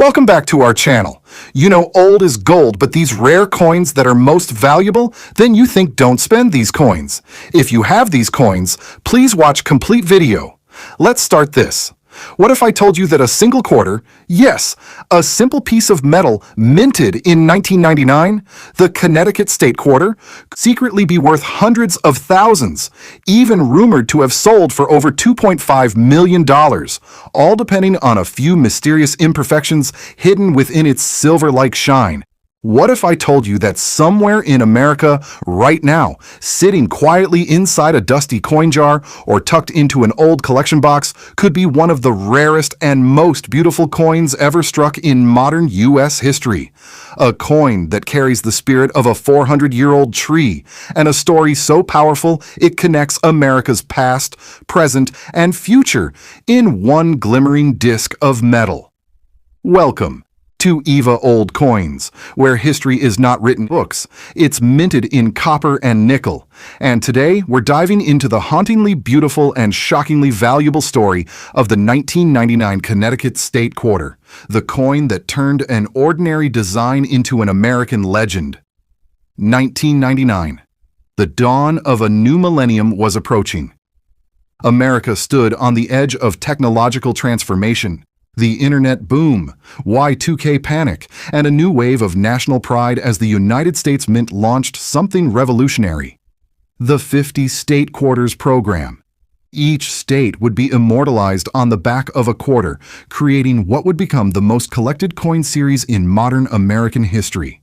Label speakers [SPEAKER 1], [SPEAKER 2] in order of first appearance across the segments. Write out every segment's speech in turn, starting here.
[SPEAKER 1] Welcome back to our channel. You know old is gold, but these rare coins that are most valuable, then you think don't spend these coins. If you have these coins, please watch complete video. Let's start this. What if I told you that a single quarter, yes, a simple piece of metal minted in 1999, the Connecticut State Quarter, secretly be worth hundreds of thousands, even rumored to have sold for over $2.5 million, all depending on a few mysterious imperfections hidden within its silver-like shine? What if I told you that somewhere in America right now, sitting quietly inside a dusty coin jar or tucked into an old collection box, could be one of the rarest and most beautiful coins ever struck in modern U.S. history? A coin that carries the spirit of a 400-year-old tree and a story so powerful it connects America's past, present, and future in one glimmering disc of metal. Welcome to EVA Old Coins, where history is not written books. It's minted in copper and nickel. And today, we're diving into the hauntingly beautiful and shockingly valuable story of the 1999 Connecticut State Quarter, the coin that turned an ordinary design into an American legend. 1999. The dawn of a new millennium was approaching. America stood on the edge of technological transformation. The internet boom, Y2K panic, and a new wave of national pride as the United States Mint launched something revolutionary: the 50 State Quarters program. Each state would be immortalized on the back of a quarter, creating what would become the most collected coin series in modern American history.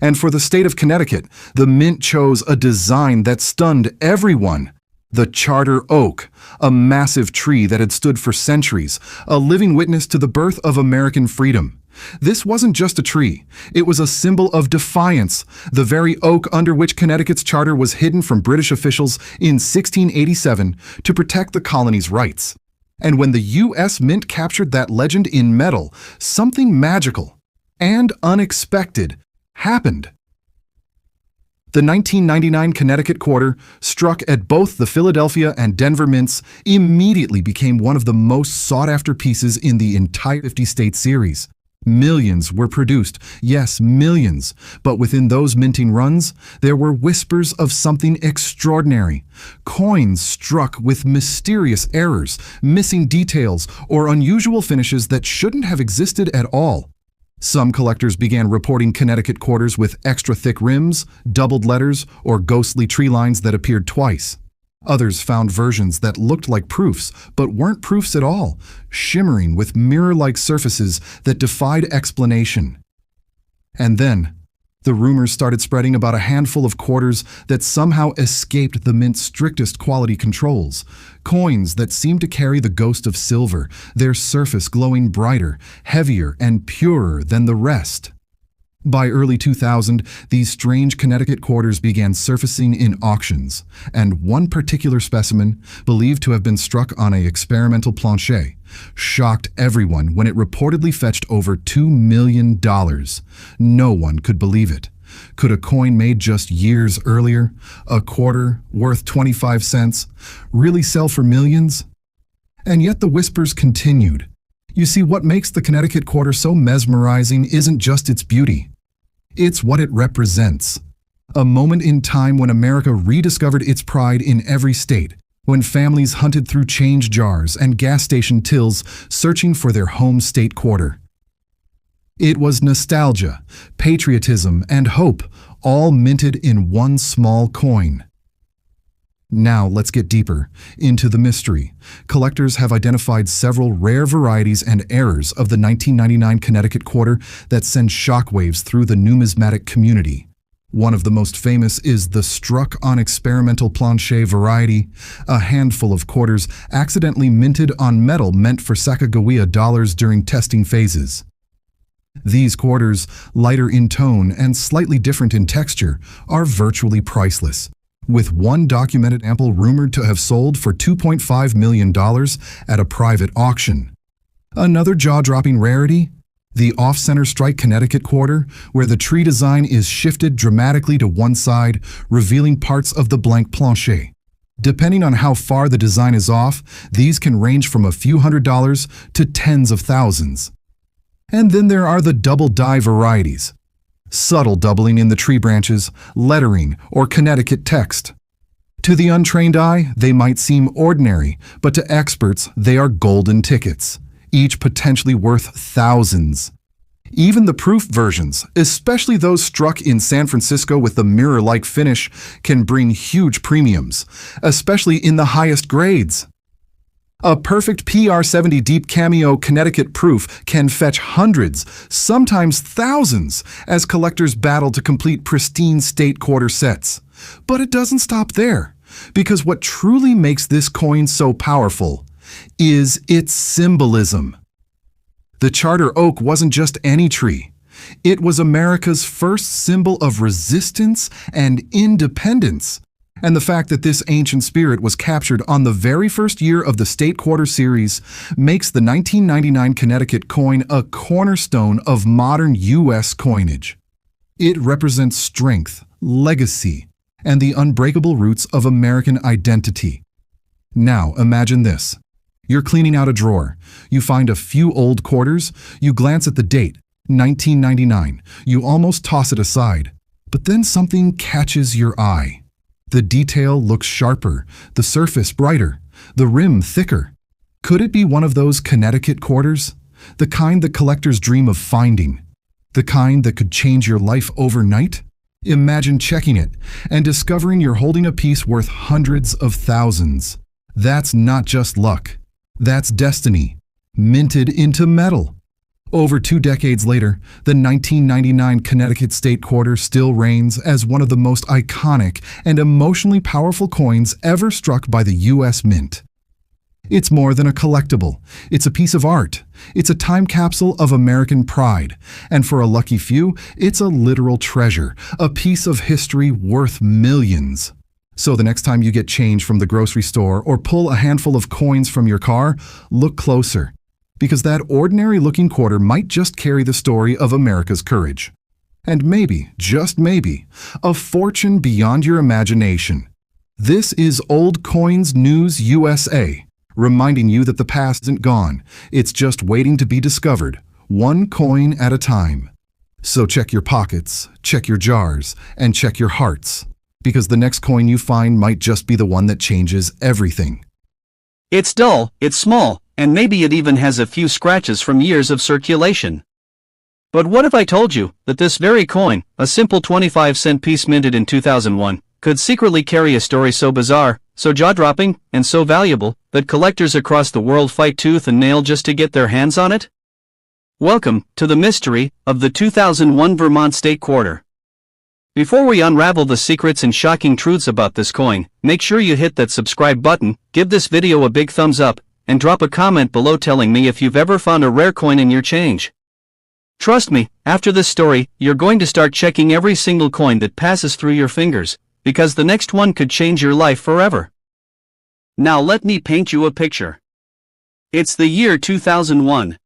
[SPEAKER 1] And for the state of Connecticut, the Mint chose a design that stunned everyone. The Charter Oak, a massive tree that had stood for centuries, a living witness to the birth of American freedom. This wasn't just a tree, it was a symbol of defiance, the very oak under which Connecticut's charter was hidden from British officials in 1687 to protect the colony's rights. And when the U.S. Mint captured that legend in metal, something magical and unexpected happened. The 1999 Connecticut Quarter, struck at both the Philadelphia and Denver mints, immediately became one of the most sought-after pieces in the entire 50-state series. Millions were produced, yes, millions, but within those minting runs, there were whispers of something extraordinary. Coins struck with mysterious errors, missing details, or unusual finishes that shouldn't have existed at all. Some collectors began reporting Connecticut quarters with extra thick rims, doubled letters, or ghostly tree lines that appeared twice. Others found versions that looked like proofs, but weren't proofs at all, shimmering with mirror-like surfaces that defied explanation. And then, the rumors started spreading about a handful of quarters that somehow escaped the Mint's strictest quality controls. Coins that seemed to carry the ghost of silver, their surface glowing brighter, heavier, and purer than the rest. By early 2000, these strange Connecticut quarters began surfacing in auctions, and one particular specimen, believed to have been struck on an experimental plancher, shocked everyone when it reportedly fetched over $2 million. No one could believe it. Could a coin made just years earlier, a quarter worth 25 cents, really sell for millions? And yet the whispers continued. You see, what makes the Connecticut quarter so mesmerizing isn't just its beauty. It's what it represents. A moment in time when America rediscovered its pride in every state, when families hunted through change jars and gas station tills searching for their home state quarter. It was nostalgia, patriotism, and hope, all minted in one small coin. Now let's get deeper into the mystery. Collectors have identified several rare varieties and errors of the 1999 Connecticut Quarter that send shockwaves through the numismatic community. One of the most famous is the struck on experimental plancher variety, a handful of quarters accidentally minted on metal meant for Sacagawea dollars during testing phases. These quarters, lighter in tone and slightly different in texture, are virtually priceless, with one documented sample rumored to have sold for $2.5 million at a private auction. Another jaw-dropping rarity? The off-center strike Connecticut quarter, where the tree design is shifted dramatically to one side, revealing parts of the blank plancher. Depending on how far the design is off, these can range from a few $100s to tens of thousands. And then there are the double die varieties. Subtle doubling in the tree branches, lettering, or Connecticut text. To the untrained eye, they might seem ordinary, but to experts, they are golden tickets, each potentially worth thousands. Even the proof versions, especially those struck in San Francisco with the mirror-like finish, can bring huge premiums, especially in the highest grades. A perfect PR70 Deep Cameo Connecticut proof can fetch hundreds, sometimes thousands, as collectors battle to complete pristine State Quarter sets. But it doesn't stop there, because what truly makes this coin so powerful is its symbolism. The Charter Oak wasn't just any tree. It was America's first symbol of resistance and independence. And the fact that this ancient spirit was captured on the very first year of the State Quarter series makes the 1999 Connecticut coin a cornerstone of modern U.S. coinage. It represents strength, legacy, and the unbreakable roots of American identity. Now, imagine this. You're cleaning out a drawer. You find a few old quarters. You glance at the date, 1999. You almost toss it aside. But then something catches your eye. The detail looks sharper, the surface brighter, the rim thicker. Could it be one of those Connecticut quarters? The kind that collectors dream of finding? The kind that could change your life overnight? Imagine checking it and discovering you're holding a piece worth hundreds of thousands. That's not just luck. That's destiny, minted into metal. Over 2 decades later, the 1999 Connecticut State Quarter still reigns as one of the most iconic and emotionally powerful coins ever struck by the U.S. Mint. It's more than a collectible. It's a piece of art. It's a time capsule of American pride. And for a lucky few, it's a literal treasure, a piece of history worth millions. So the next time you get change from the grocery store or pull a handful of coins from your car, look closer. Because that ordinary-looking quarter might just carry the story of America's courage. And maybe, just maybe, a fortune beyond your imagination. This is Old Coins News USA, reminding you that the past isn't gone. It's just waiting to be discovered, one coin at a time. So check your pockets, check your jars, and check your hearts. Because the next coin you find might just be the one that changes everything.
[SPEAKER 2] It's dull, it's small, and maybe it even has a few scratches from years of circulation. But what if I told you that this very coin, a simple 25-cent piece minted in 2001, could secretly carry a story so bizarre, so jaw-dropping, and so valuable that collectors across the world fight tooth and nail just to get their hands on it? Welcome to the mystery of the 2001 Vermont State Quarter. Before we unravel the secrets and shocking truths about this coin, make sure you hit that subscribe button, give this video a big thumbs up, and drop a comment below telling me if you've ever found a rare coin in your change. Trust me, after this story, you're going to start checking every single coin that passes through your fingers, because the next one could change your life forever. Now let me paint you a picture. It's the year 2001.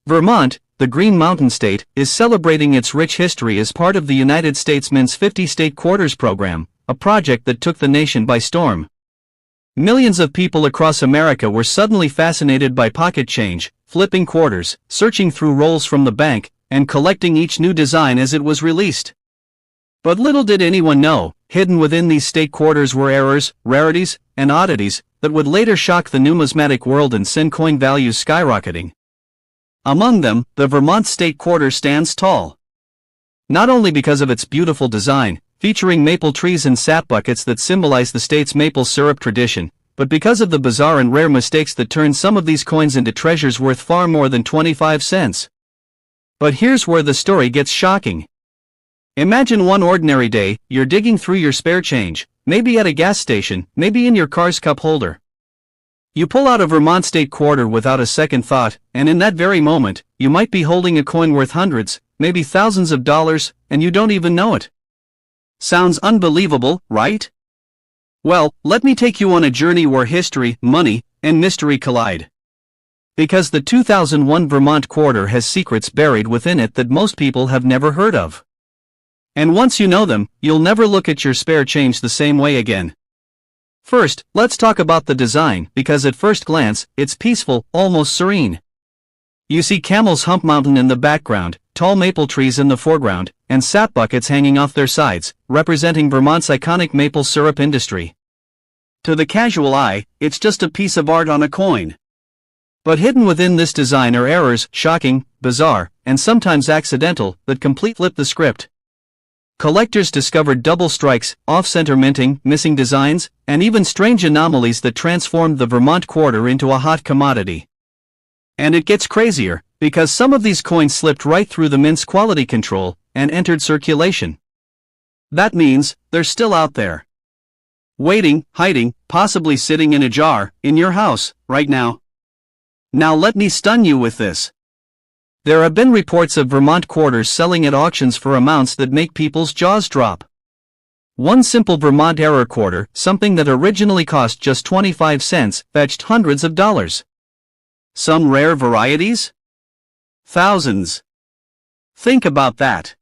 [SPEAKER 2] Vermont, the Green Mountain State, is celebrating its rich history as part of the United States Mint's 50 State Quarters program, a project that took the nation by storm. Millions of people across America were suddenly fascinated by pocket change, flipping quarters, searching through rolls from the bank, and collecting each new design as it was released. But little did anyone know, hidden within these state quarters were errors, rarities, and oddities that would later shock the numismatic world and send coin values skyrocketing. Among them, the Vermont State Quarter stands tall. Not only because of its beautiful design, featuring maple trees and sap buckets that symbolize the state's maple syrup tradition, but because of the bizarre and rare mistakes that turn some of these coins into treasures worth far more than 25 cents. But here's where the story gets shocking. Imagine one ordinary day, you're digging through your spare change, maybe at a gas station, maybe in your car's cup holder. You pull out a Vermont State Quarter without a second thought, and in that very moment, you might be holding a coin worth hundreds, maybe thousands of dollars, and you don't even know it. Sounds unbelievable, right? Well, let me take you on a journey where history, money, and mystery collide. Because the 2001 Vermont Quarter has secrets buried within it that most people have never heard of. And once you know them, you'll never look at your spare change the same way again. First, let's talk about the design, because at first glance, it's peaceful, almost serene. You see Camel's Hump Mountain in the background, tall maple trees in the foreground, and sap buckets hanging off their sides, representing Vermont's iconic maple syrup industry. To the casual eye, it's just a piece of art on a coin. But hidden within this design are errors, shocking, bizarre, and sometimes accidental, that completely flip the script. Collectors discovered double strikes, off-center minting, missing designs, and even strange anomalies that transformed the Vermont quarter into a hot commodity. And it gets crazier, because some of these coins slipped right through the mint's quality control and entered circulation. That means they're still out there. Waiting, hiding, possibly sitting in a jar, in your house, right now. Now let me stun you with this. There have been reports of Vermont quarters selling at auctions for amounts that make people's jaws drop. One simple Vermont error quarter, something that originally cost just 25 cents, fetched hundreds of dollars. Some rare varieties? Thousands. Think about that.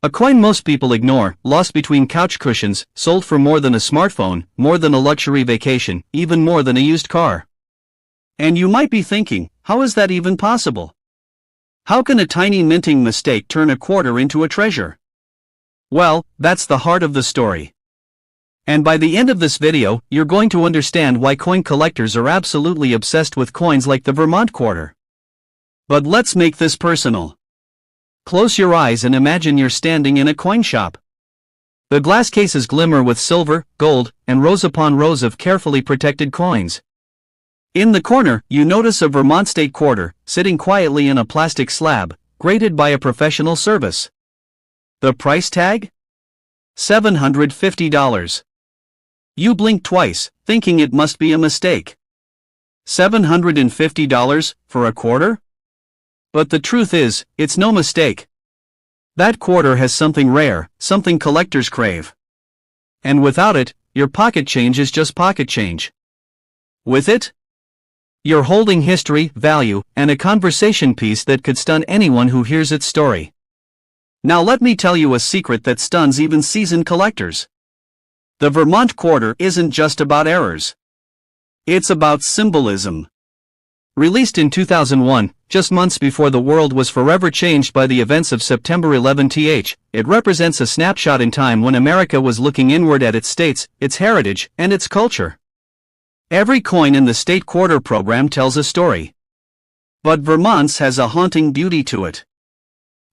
[SPEAKER 2] A coin most people ignore, lost between couch cushions, sold for more than a smartphone, more than a luxury vacation, even more than a used car. And you might be thinking, how is that even possible? How can a tiny minting mistake turn a quarter into a treasure? Well, that's the heart of the story. And by the end of this video, you're going to understand why coin collectors are absolutely obsessed with coins like the Vermont quarter. But let's make this personal. Close your eyes and imagine you're standing in a coin shop. The glass cases glimmer with silver, gold, and rows upon rows of carefully protected coins. In the corner, you notice a Vermont State Quarter, sitting quietly in a plastic slab, graded by a professional service. The price tag? $750. You blink twice, thinking it must be a mistake. $750 for a quarter? But the truth is, it's no mistake. That quarter has something rare, something collectors crave. And without it, your pocket change is just pocket change. With it, you're holding history, value, and a conversation piece that could stun anyone who hears its story. Now let me tell you a secret that stuns even seasoned collectors. The Vermont quarter isn't just about errors. It's about symbolism. Released in 2001, just months before the world was forever changed by the events of September 11th, it represents a snapshot in time when America was looking inward at its states, its heritage, and its culture. Every coin in the State Quarter program tells a story. But Vermont's has a haunting beauty to it.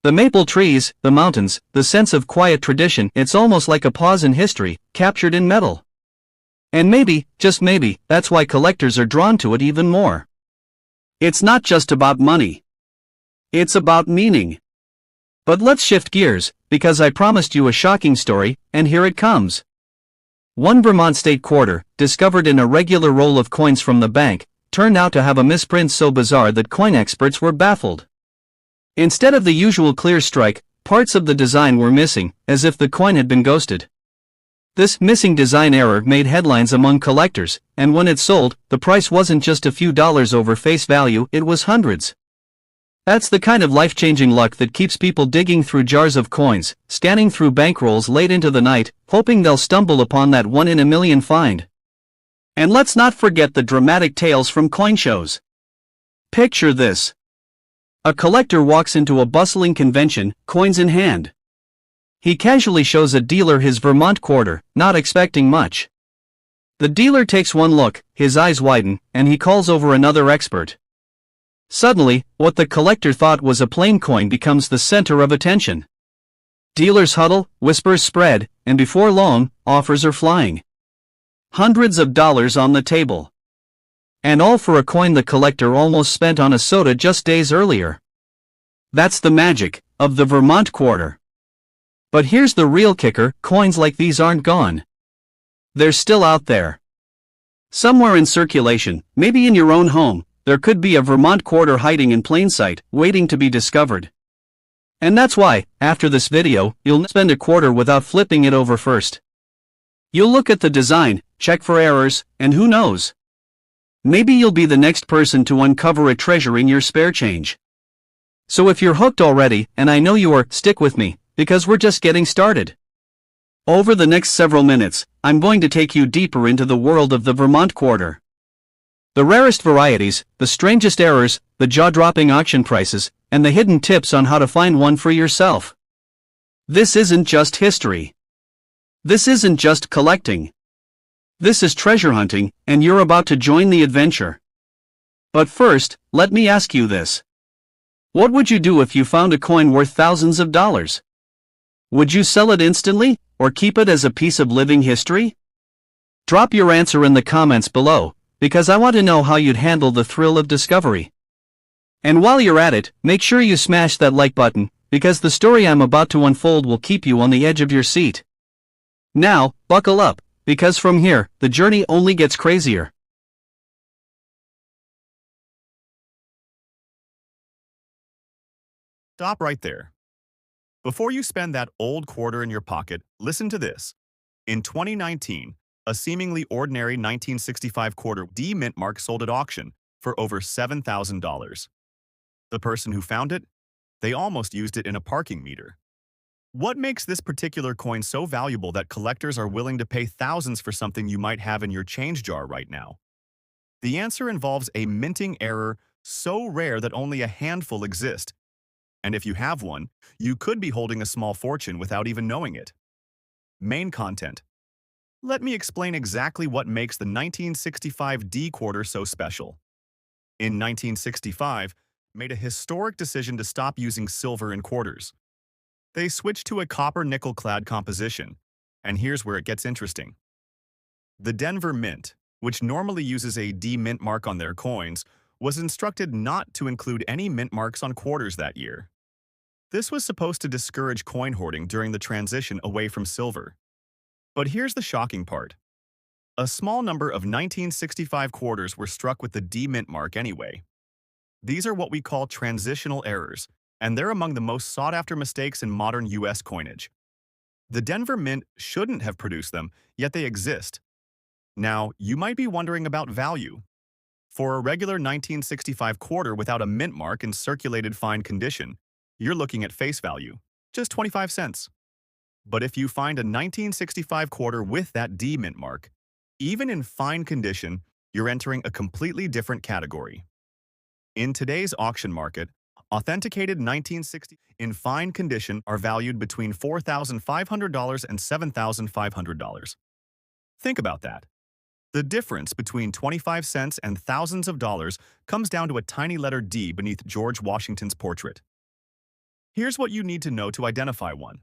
[SPEAKER 2] The maple trees, the mountains, the sense of quiet tradition, it's almost like a pause in history, captured in metal. And maybe, just maybe, that's why collectors are drawn to it even more. It's not just about money. It's about meaning. But let's shift gears, because I promised you a shocking story, and here it comes. One Vermont State Quarter, discovered in a regular roll of coins from the bank, turned out to have a misprint so bizarre that coin experts were baffled. Instead of the usual clear strike, parts of the design were missing, as if the coin had been ghosted. This missing design error made headlines among collectors, and when it sold, the price wasn't just a few dollars over face value, it was hundreds. That's the kind of life-changing luck that keeps people digging through jars of coins, scanning through bankrolls late into the night, hoping they'll stumble upon that one-in-a-million find. And let's not forget the dramatic tales from coin shows. Picture this. A collector walks into a bustling convention, coins in hand. He casually shows a dealer his Vermont quarter, not expecting much. The dealer takes one look, his eyes widen, and he calls over another expert. Suddenly, what the collector thought was a plain coin becomes the center of attention. Dealers huddle, whispers spread, and before long, offers are flying. Hundreds of dollars on the table. And all for a coin the collector almost spent on a soda just days earlier. That's the magic of the Vermont quarter. But here's the real kicker, coins like these aren't gone. They're still out there. Somewhere in circulation, maybe in your own home, there could be a Vermont quarter hiding in plain sight, waiting to be discovered. And that's why, after this video, you'll not spend a quarter without flipping it over first. You'll look at the design, check for errors, and who knows? Maybe you'll be the next person to uncover a treasure in your spare change. So if you're hooked already, and I know you are, stick with me, because we're just getting started. Over the next several minutes, I'm going to take you deeper into the world of the Vermont quarter. The rarest varieties, the strangest errors, the jaw-dropping auction prices, and the hidden tips on how to find one for yourself. This isn't just history. This isn't just collecting. This is treasure hunting, and you're about to join the adventure. But first, let me ask you this. What would you do if you found a coin worth thousands of dollars? Would you sell it instantly, or keep it as a piece of living history? Drop your answer in the comments below, because I want to know how you'd handle the thrill of discovery. And while you're at it, make sure you smash that like button, because the story I'm about to unfold will keep you on the edge of your seat. Now, buckle up, because from here, the journey only gets crazier.
[SPEAKER 3] Stop right there. Before you spend that old quarter in your pocket, listen to this. In 2019, a seemingly ordinary 1965 quarter D mint mark sold at auction for over $7,000. The person who found it, they almost used it in a parking meter. What makes this particular coin so valuable that collectors are willing to pay thousands for something you might have in your change jar right now? The answer involves a minting error so rare that only a handful exist. And if you have one, you could be holding a small fortune without even knowing it. Main content. Let me explain exactly what makes the 1965 D quarter so special. In 1965, made a historic decision to stop using silver in quarters. They switched to a copper-nickel-clad composition, and here's where it gets interesting. The Denver Mint, which normally uses a D mint mark on their coins, was instructed not to include any mint marks on quarters that year. This was supposed to discourage coin hoarding during the transition away from silver. But here's the shocking part. A small number of 1965 quarters were struck with the D mint mark anyway. These are what we call transitional errors, and they're among the most sought-after mistakes in modern U.S. coinage. The Denver Mint shouldn't have produced them, yet they exist. Now, you might be wondering about value. For a regular 1965 quarter without a mint mark in circulated fine condition, you're looking at face value, just 25 cents. But if you find a 1965 quarter with that D mint mark, even in fine condition, you're entering a completely different category. In today's auction market, authenticated 1960 in fine condition are valued between $4,500 and $7,500. Think about that. The difference between 25 cents and thousands of dollars comes down to a tiny letter D beneath George Washington's portrait. Here's what you need to know to identify one.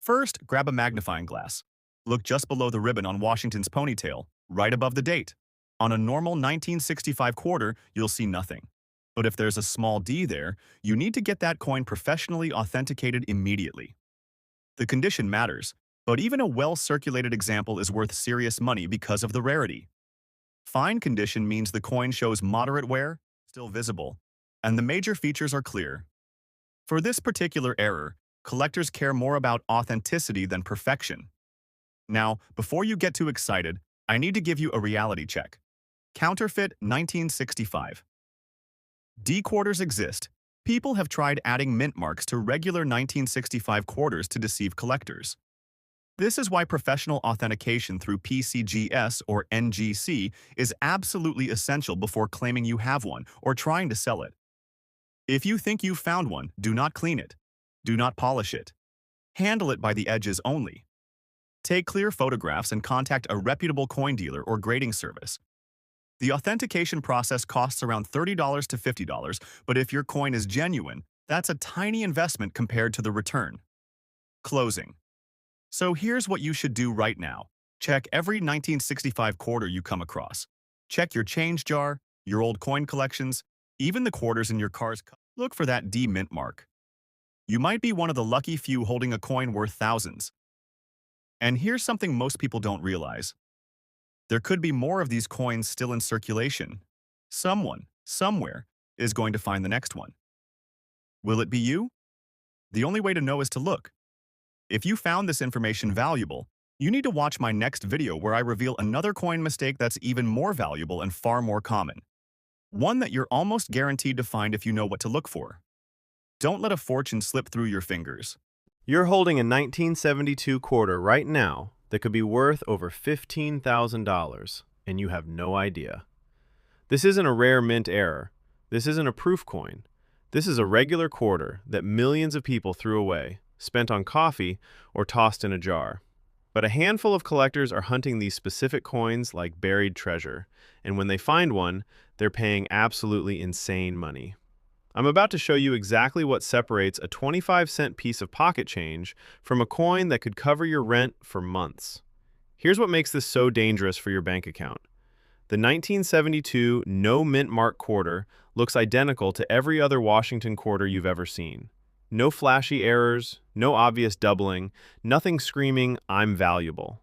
[SPEAKER 3] First, grab a magnifying glass. Look just below the ribbon on Washington's ponytail, right above the date. On a normal 1965 quarter, you'll see nothing. But if there's a small D there, you need to get that coin professionally authenticated immediately. The condition matters, but even a well-circulated example is worth serious money because of the rarity. Fine condition means the coin shows moderate wear, still visible, and the major features are clear. For this particular error, collectors care more about authenticity than perfection. Now, before you get too excited, I need to give you a reality check. Counterfeit 1965. D quarters exist. People have tried adding mint marks to regular 1965 quarters to deceive collectors. This is why professional authentication through PCGS or NGC is absolutely essential before claiming you have one or trying to sell it. If you think you've found one, do not clean it. Do not polish it. Handle it by the edges only. Take clear photographs and contact a reputable coin dealer or grading service. The authentication process costs around $30 to $50, but if your coin is genuine, that's a tiny investment compared to the return. Closing. So here's what you should do right now. Check every 1965 quarter you come across. Check your change jar, your old coin collections, even the quarters in your car's. Look for that D mint mark. You might be one of the lucky few holding a coin worth thousands. And here's something most people don't realize. There could be more of these coins still in circulation. Someone, somewhere, is going to find the next one. Will it be you? The only way to know is to look. If you found this information valuable, you need to watch my next video where I reveal another coin mistake that's even more valuable and far more common. One that you're almost guaranteed to find if you know what to look for. Don't let a fortune slip through your fingers.
[SPEAKER 4] You're holding a 1972 quarter right now that could be worth over $15,000, and you have no idea. This isn't a rare mint error. This isn't a proof coin. This is a regular quarter that millions of people threw away, spent on coffee, or tossed in a jar. But a handful of collectors are hunting these specific coins like buried treasure, and when they find one, they're paying absolutely insane money. I'm about to show you exactly what separates a 25-cent piece of pocket change from a coin that could cover your rent for months. Here's what makes this so dangerous for your bank account. The 1972 no mint mark quarter looks identical to every other Washington quarter you've ever seen. No flashy errors, no obvious doubling, nothing screaming, "I'm valuable."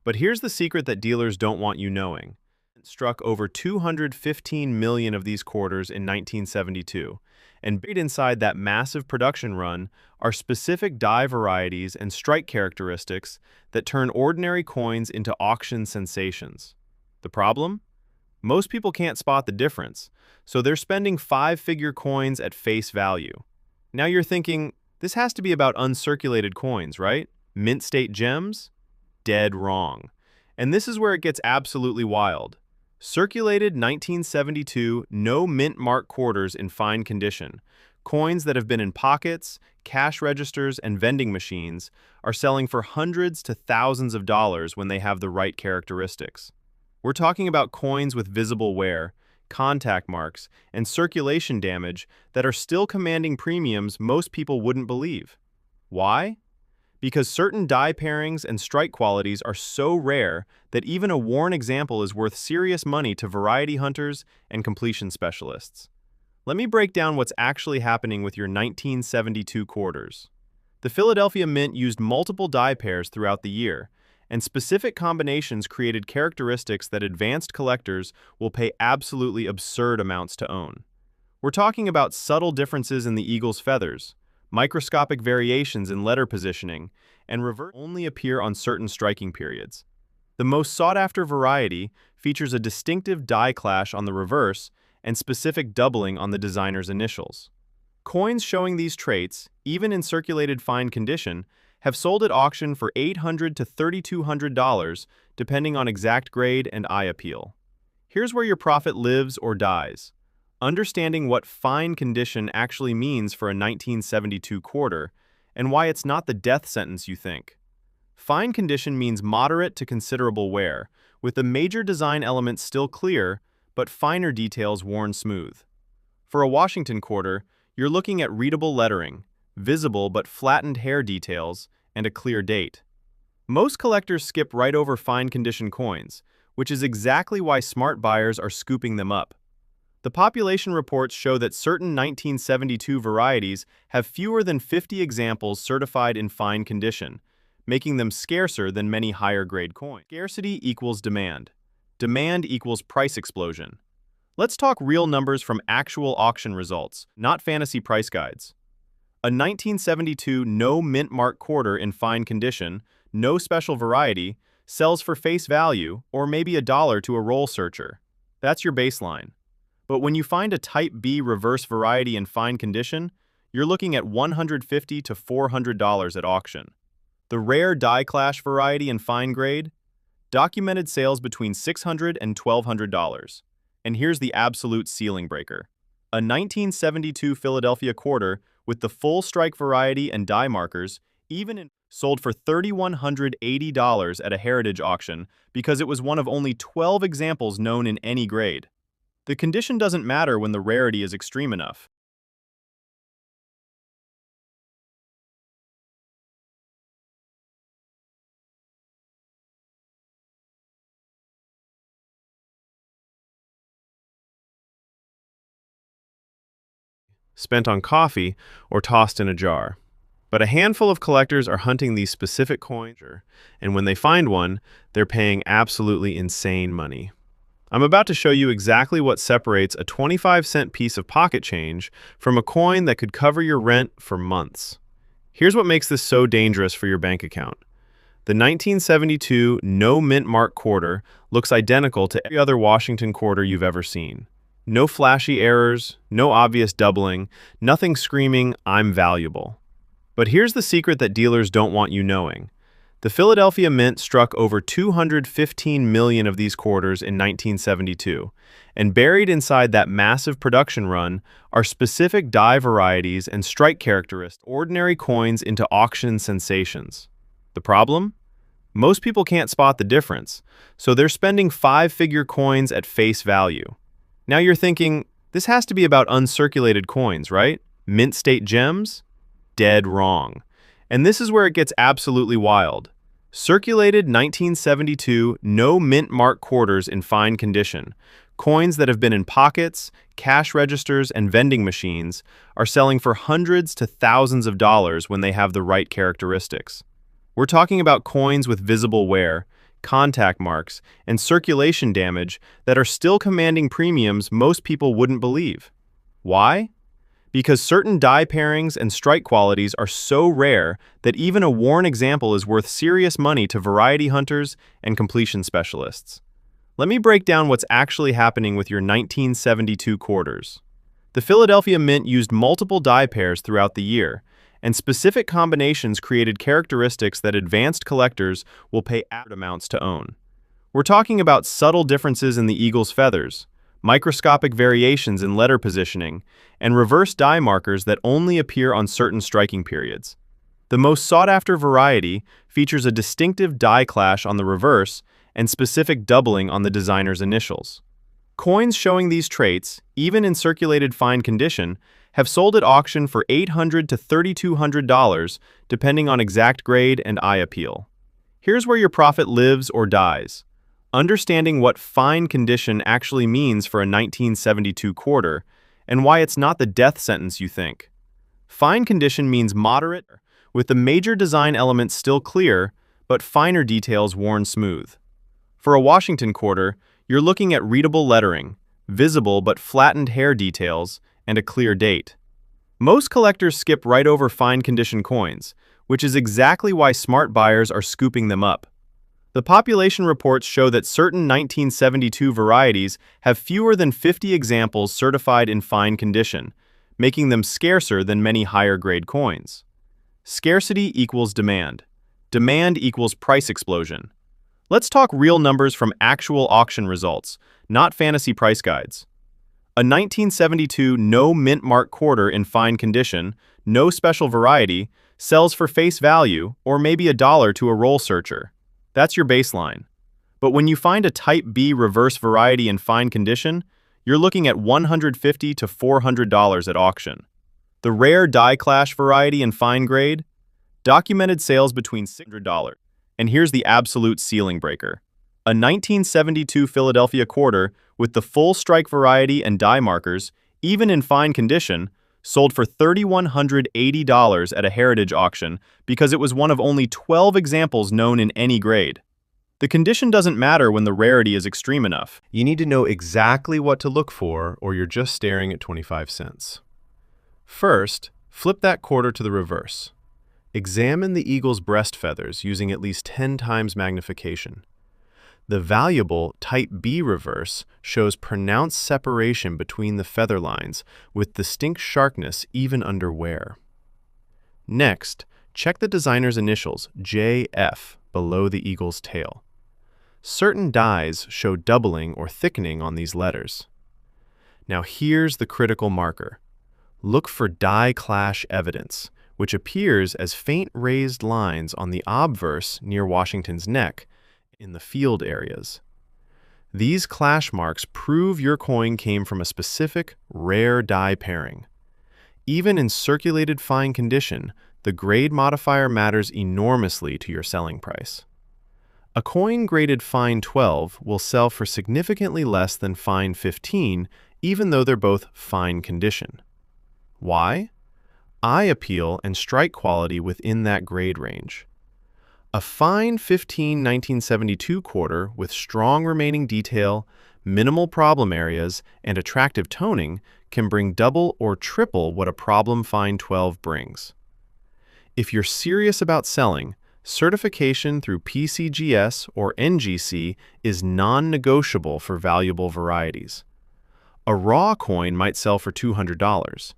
[SPEAKER 4] But here's the secret that dealers don't want you knowing. Struck over 215 million of these quarters in 1972, and buried inside that massive production run are specific die varieties and strike characteristics that turn ordinary coins into auction sensations. The problem? Most people can't spot the difference, so they're spending five-figure coins at face value. Now you're thinking, this has to be about uncirculated coins, right? Mint state gems? Dead wrong. And this is where it gets absolutely wild. Circulated 1972 no mint mark quarters in fine condition, coins that have been in pockets, cash registers, and vending machines, are selling for hundreds to thousands of dollars when they have the right characteristics. We're talking about coins with visible wear, contact marks, and circulation damage that are still commanding premiums most people wouldn't believe. Why? Because certain die pairings and strike qualities are so rare that even a worn example is worth serious money to variety hunters and completion specialists. Let me break down what's actually happening with your 1972 quarters. The Philadelphia Mint used multiple die pairs throughout the year, and specific combinations created characteristics that advanced collectors will pay absolutely absurd amounts to own. We're talking about subtle differences in the eagle's feathers, microscopic variations in letter positioning, and reverse only appear on certain striking periods. The most sought-after variety features a distinctive die clash on the reverse and specific doubling on the designer's initials. Coins showing these traits, even in circulated fine condition, have sold at auction for $800 to $3,200 depending on exact grade and eye appeal. Here's where your profit lives or dies. Understanding what fine condition actually means for a 1972 quarter, and why it's not the death sentence you think. Fine condition means moderate to considerable wear, with the major design elements still clear, but finer details worn smooth. For a Washington quarter, you're looking at readable lettering, visible but flattened hair details, and a clear date. Most collectors skip right over fine condition coins, which is exactly why smart buyers are scooping them up. The population reports show that certain 1972 varieties have fewer than 50 examples certified in fine condition, making them scarcer than many higher-grade coins. Scarcity equals demand. Demand equals price explosion. Let's talk real numbers from actual auction results, not fantasy price guides. A 1972 no mint mark quarter in fine condition, no special variety, sells for face value, or maybe $1 to a roll searcher. That's your baseline. But when you find a Type B reverse variety in fine condition, you're looking at $150 to $400 at auction. The rare die clash variety in fine grade? Documented sales between $600 and $1,200. And here's the absolute ceiling breaker. A 1972 Philadelphia quarter with the full strike variety and die markers, sold for $3,180 at a heritage auction because it was one of only 12 examples known in any grade. The condition doesn't matter when the rarity is extreme enough. Spent on coffee or tossed in a jar. But a handful of collectors are hunting these specific coins, and when they find one, they're paying absolutely insane money. I'm about to show you exactly what separates a 25-cent piece of pocket change from a coin that could cover your rent for months. Here's what makes this so dangerous for your bank account. The 1972 no mint mark quarter looks identical to every other Washington quarter you've ever seen. No flashy errors, no obvious doubling, nothing screaming, "I'm valuable." But here's the secret that dealers don't want you knowing. The Philadelphia Mint struck over 215 million of these quarters in 1972, and buried inside that massive production run are specific die varieties and strike characteristics, ordinary coins into auction sensations. The problem? Most people can't spot the difference, so they're spending five-figure coins at face value. Now you're thinking, this has to be about uncirculated coins, right? Mint state gems? Dead wrong. And this is where it gets absolutely wild. Circulated 1972 no mint mark quarters in fine condition, coins that have been in pockets, cash registers, and vending machines, are selling for hundreds to thousands of dollars when they have the right characteristics. We're talking about coins with visible wear, contact marks, and circulation damage that are still commanding premiums most people wouldn't believe. Why? Because certain die pairings and strike qualities are so rare that even a worn example is worth serious money to variety hunters and completion specialists. Let me break down what's actually happening with your 1972 quarters. The Philadelphia Mint used multiple die pairs throughout the year, and specific combinations created characteristics that advanced collectors will pay amounts to own. We're talking about subtle differences in the eagle's feathers, microscopic variations in letter positioning, and reverse die markers that only appear on certain striking periods. The most sought-after variety features a distinctive die clash on the reverse and specific doubling on the designer's initials. Coins showing these traits, even in circulated fine condition, have sold at auction for $800 to $3,200 depending on exact grade and eye appeal. Here's where your profit lives or dies. Understanding what fine condition actually means for a 1972 quarter and why it's not the death sentence you think. Fine condition means moderate, with the major design elements still clear, but finer details worn smooth. For a Washington quarter, you're looking at readable lettering, visible but flattened hair details, and a clear date. Most collectors skip right over fine condition coins, which is exactly why smart buyers are scooping them up. The population reports show that certain 1972 varieties have fewer than 50 examples certified in fine condition, making them scarcer than many higher-grade coins. Scarcity equals demand. Demand equals price explosion. Let's talk real numbers from actual auction results, not fantasy price guides. A 1972 no mint mark quarter in fine condition, no special variety, sells for face value or maybe $1 to a roll searcher. That's your baseline. But when you find a Type B reverse variety in fine condition, you're looking at $150 to $400 at auction. The rare die clash variety in fine grade? Documented sales between $600. And here's the absolute ceiling breaker. A 1972 Philadelphia quarter with the full strike variety and die markers, even in fine condition, sold for $3,180 at a heritage auction because it was one of only 12 examples known in any grade. The condition doesn't matter when the rarity is extreme enough.
[SPEAKER 5] You need to know exactly what to look for or you're just staring at 25 cents. First, flip that quarter to the reverse. Examine the eagle's breast feathers using at least 10 times magnification. The valuable Type B reverse shows pronounced separation between the feather lines with distinct sharpness even under wear. Next, check the designer's initials, JF, below the eagle's tail. Certain dies show doubling or thickening on these letters. Now here's the critical marker. Look for die clash evidence, which appears as faint raised lines on the obverse near Washington's neck in the field areas. These clash marks prove your coin came from a specific, rare die pairing. Even in circulated fine condition, the grade modifier matters enormously to your selling price. A coin graded fine 12 will sell for significantly less than fine 15, even though they're both fine condition. Why? Eye appeal and strike quality within that grade range. A fine 15 1972 quarter with strong remaining detail, minimal problem areas, and attractive toning can bring double or triple what a problem fine 12 brings. If you're serious about selling, certification through PCGS or NGC is non-negotiable for valuable varieties. A raw coin might sell for $200.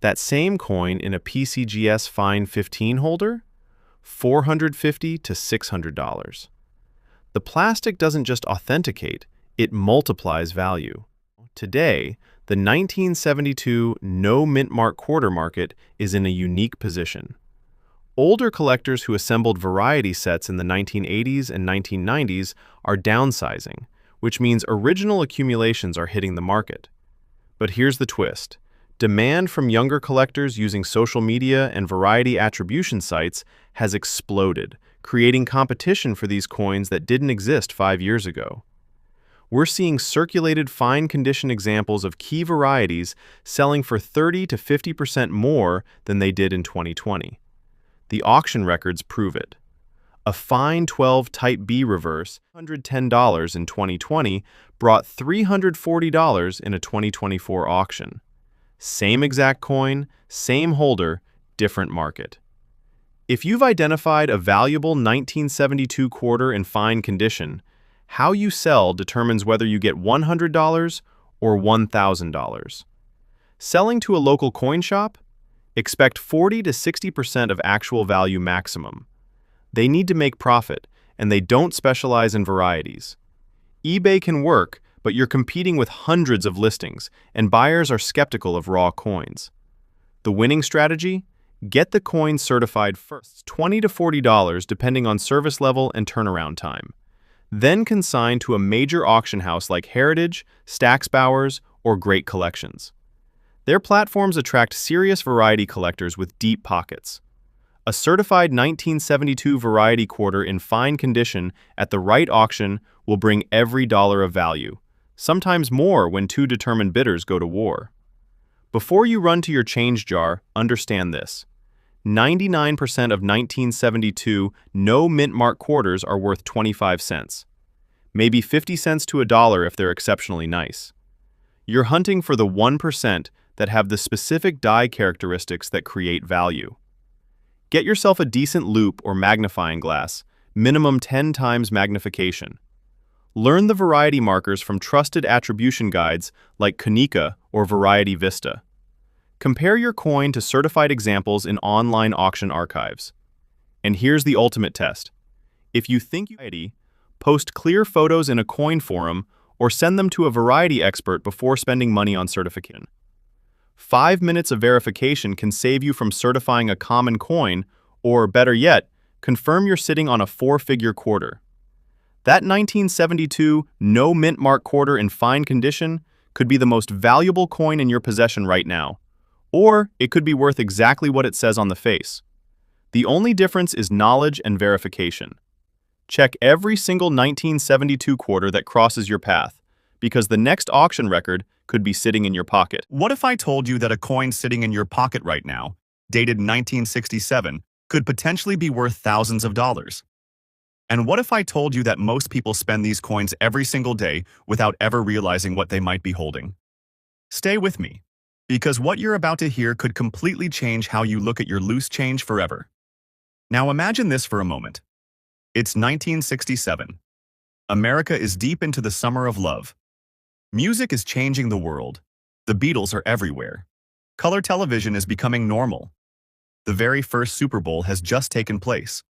[SPEAKER 5] That same coin in a PCGS fine 15 holder? $450 to $600. The plastic doesn't just authenticate, it multiplies value. Today, the 1972 no mint mark quarter market is in a unique position. Older collectors who assembled variety sets in the 1980s and 1990s are downsizing, which means original accumulations are hitting the market. But here's the twist. Demand from younger collectors using social media and variety attribution sites has exploded, creating competition for these coins that didn't exist 5 years ago. We're seeing circulated fine condition examples of key varieties selling for 30 to 50% more than they did in 2020. The auction records prove it. A fine 12 Type B reverse, $110 in 2020, brought $340 in a 2024 auction. Same exact coin, same holder, different market. If you've identified a valuable 1972 quarter in fine condition, how you sell determines whether you get $100 or $1,000. Selling to a local coin shop? Expect 40 to 60% of actual value maximum. They need to make profit, and they don't specialize in varieties. eBay can work, but you're competing with hundreds of listings, and buyers are skeptical of raw coins. The winning strategy? Get the coin certified first, $20 to $40 depending on service level and turnaround time. Then consign to a major auction house like Heritage, Stack's Bowers, or Great Collections. Their platforms attract serious variety collectors with deep pockets. A certified 1972 variety quarter in fine condition at the right auction will bring every dollar of value, sometimes more when two determined bidders go to war. Before you run to your change jar, understand this. 99% of 1972 no mint mark quarters are worth 25 cents. Maybe 50 cents to $1 if they're exceptionally nice. You're hunting for the 1% that have the specific die characteristics that create value. Get yourself a decent loupe or magnifying glass, minimum 10 times magnification. Learn the variety markers from trusted attribution guides like Konica or Variety Vista. Compare your coin to certified examples in online auction archives. And here's the ultimate test. If you think variety, post clear photos in a coin forum or send them to a variety expert before spending money on certification. 5 minutes of verification can save you from certifying a common coin, or better yet, confirm you're sitting on a 4-figure quarter. That 1972 no mint mark quarter in fine condition could be the most valuable coin in your possession right now, or it could be worth exactly what it says on the face. The only difference is knowledge and verification. Check every single 1972 quarter that crosses your path, because the next auction record could be sitting in your pocket.
[SPEAKER 3] What if I told you that a coin sitting in your pocket right now, dated 1967, could potentially be worth thousands of dollars? And what if I told you that most people spend these coins every single day without ever realizing what they might be holding? Stay with me, because what you're about to hear could completely change how you look at your loose change forever. Now imagine this for a moment. It's 1967. America is deep into the summer of love. Music is changing the world. The Beatles are everywhere. Color television is becoming normal. The very first Super Bowl has just taken place.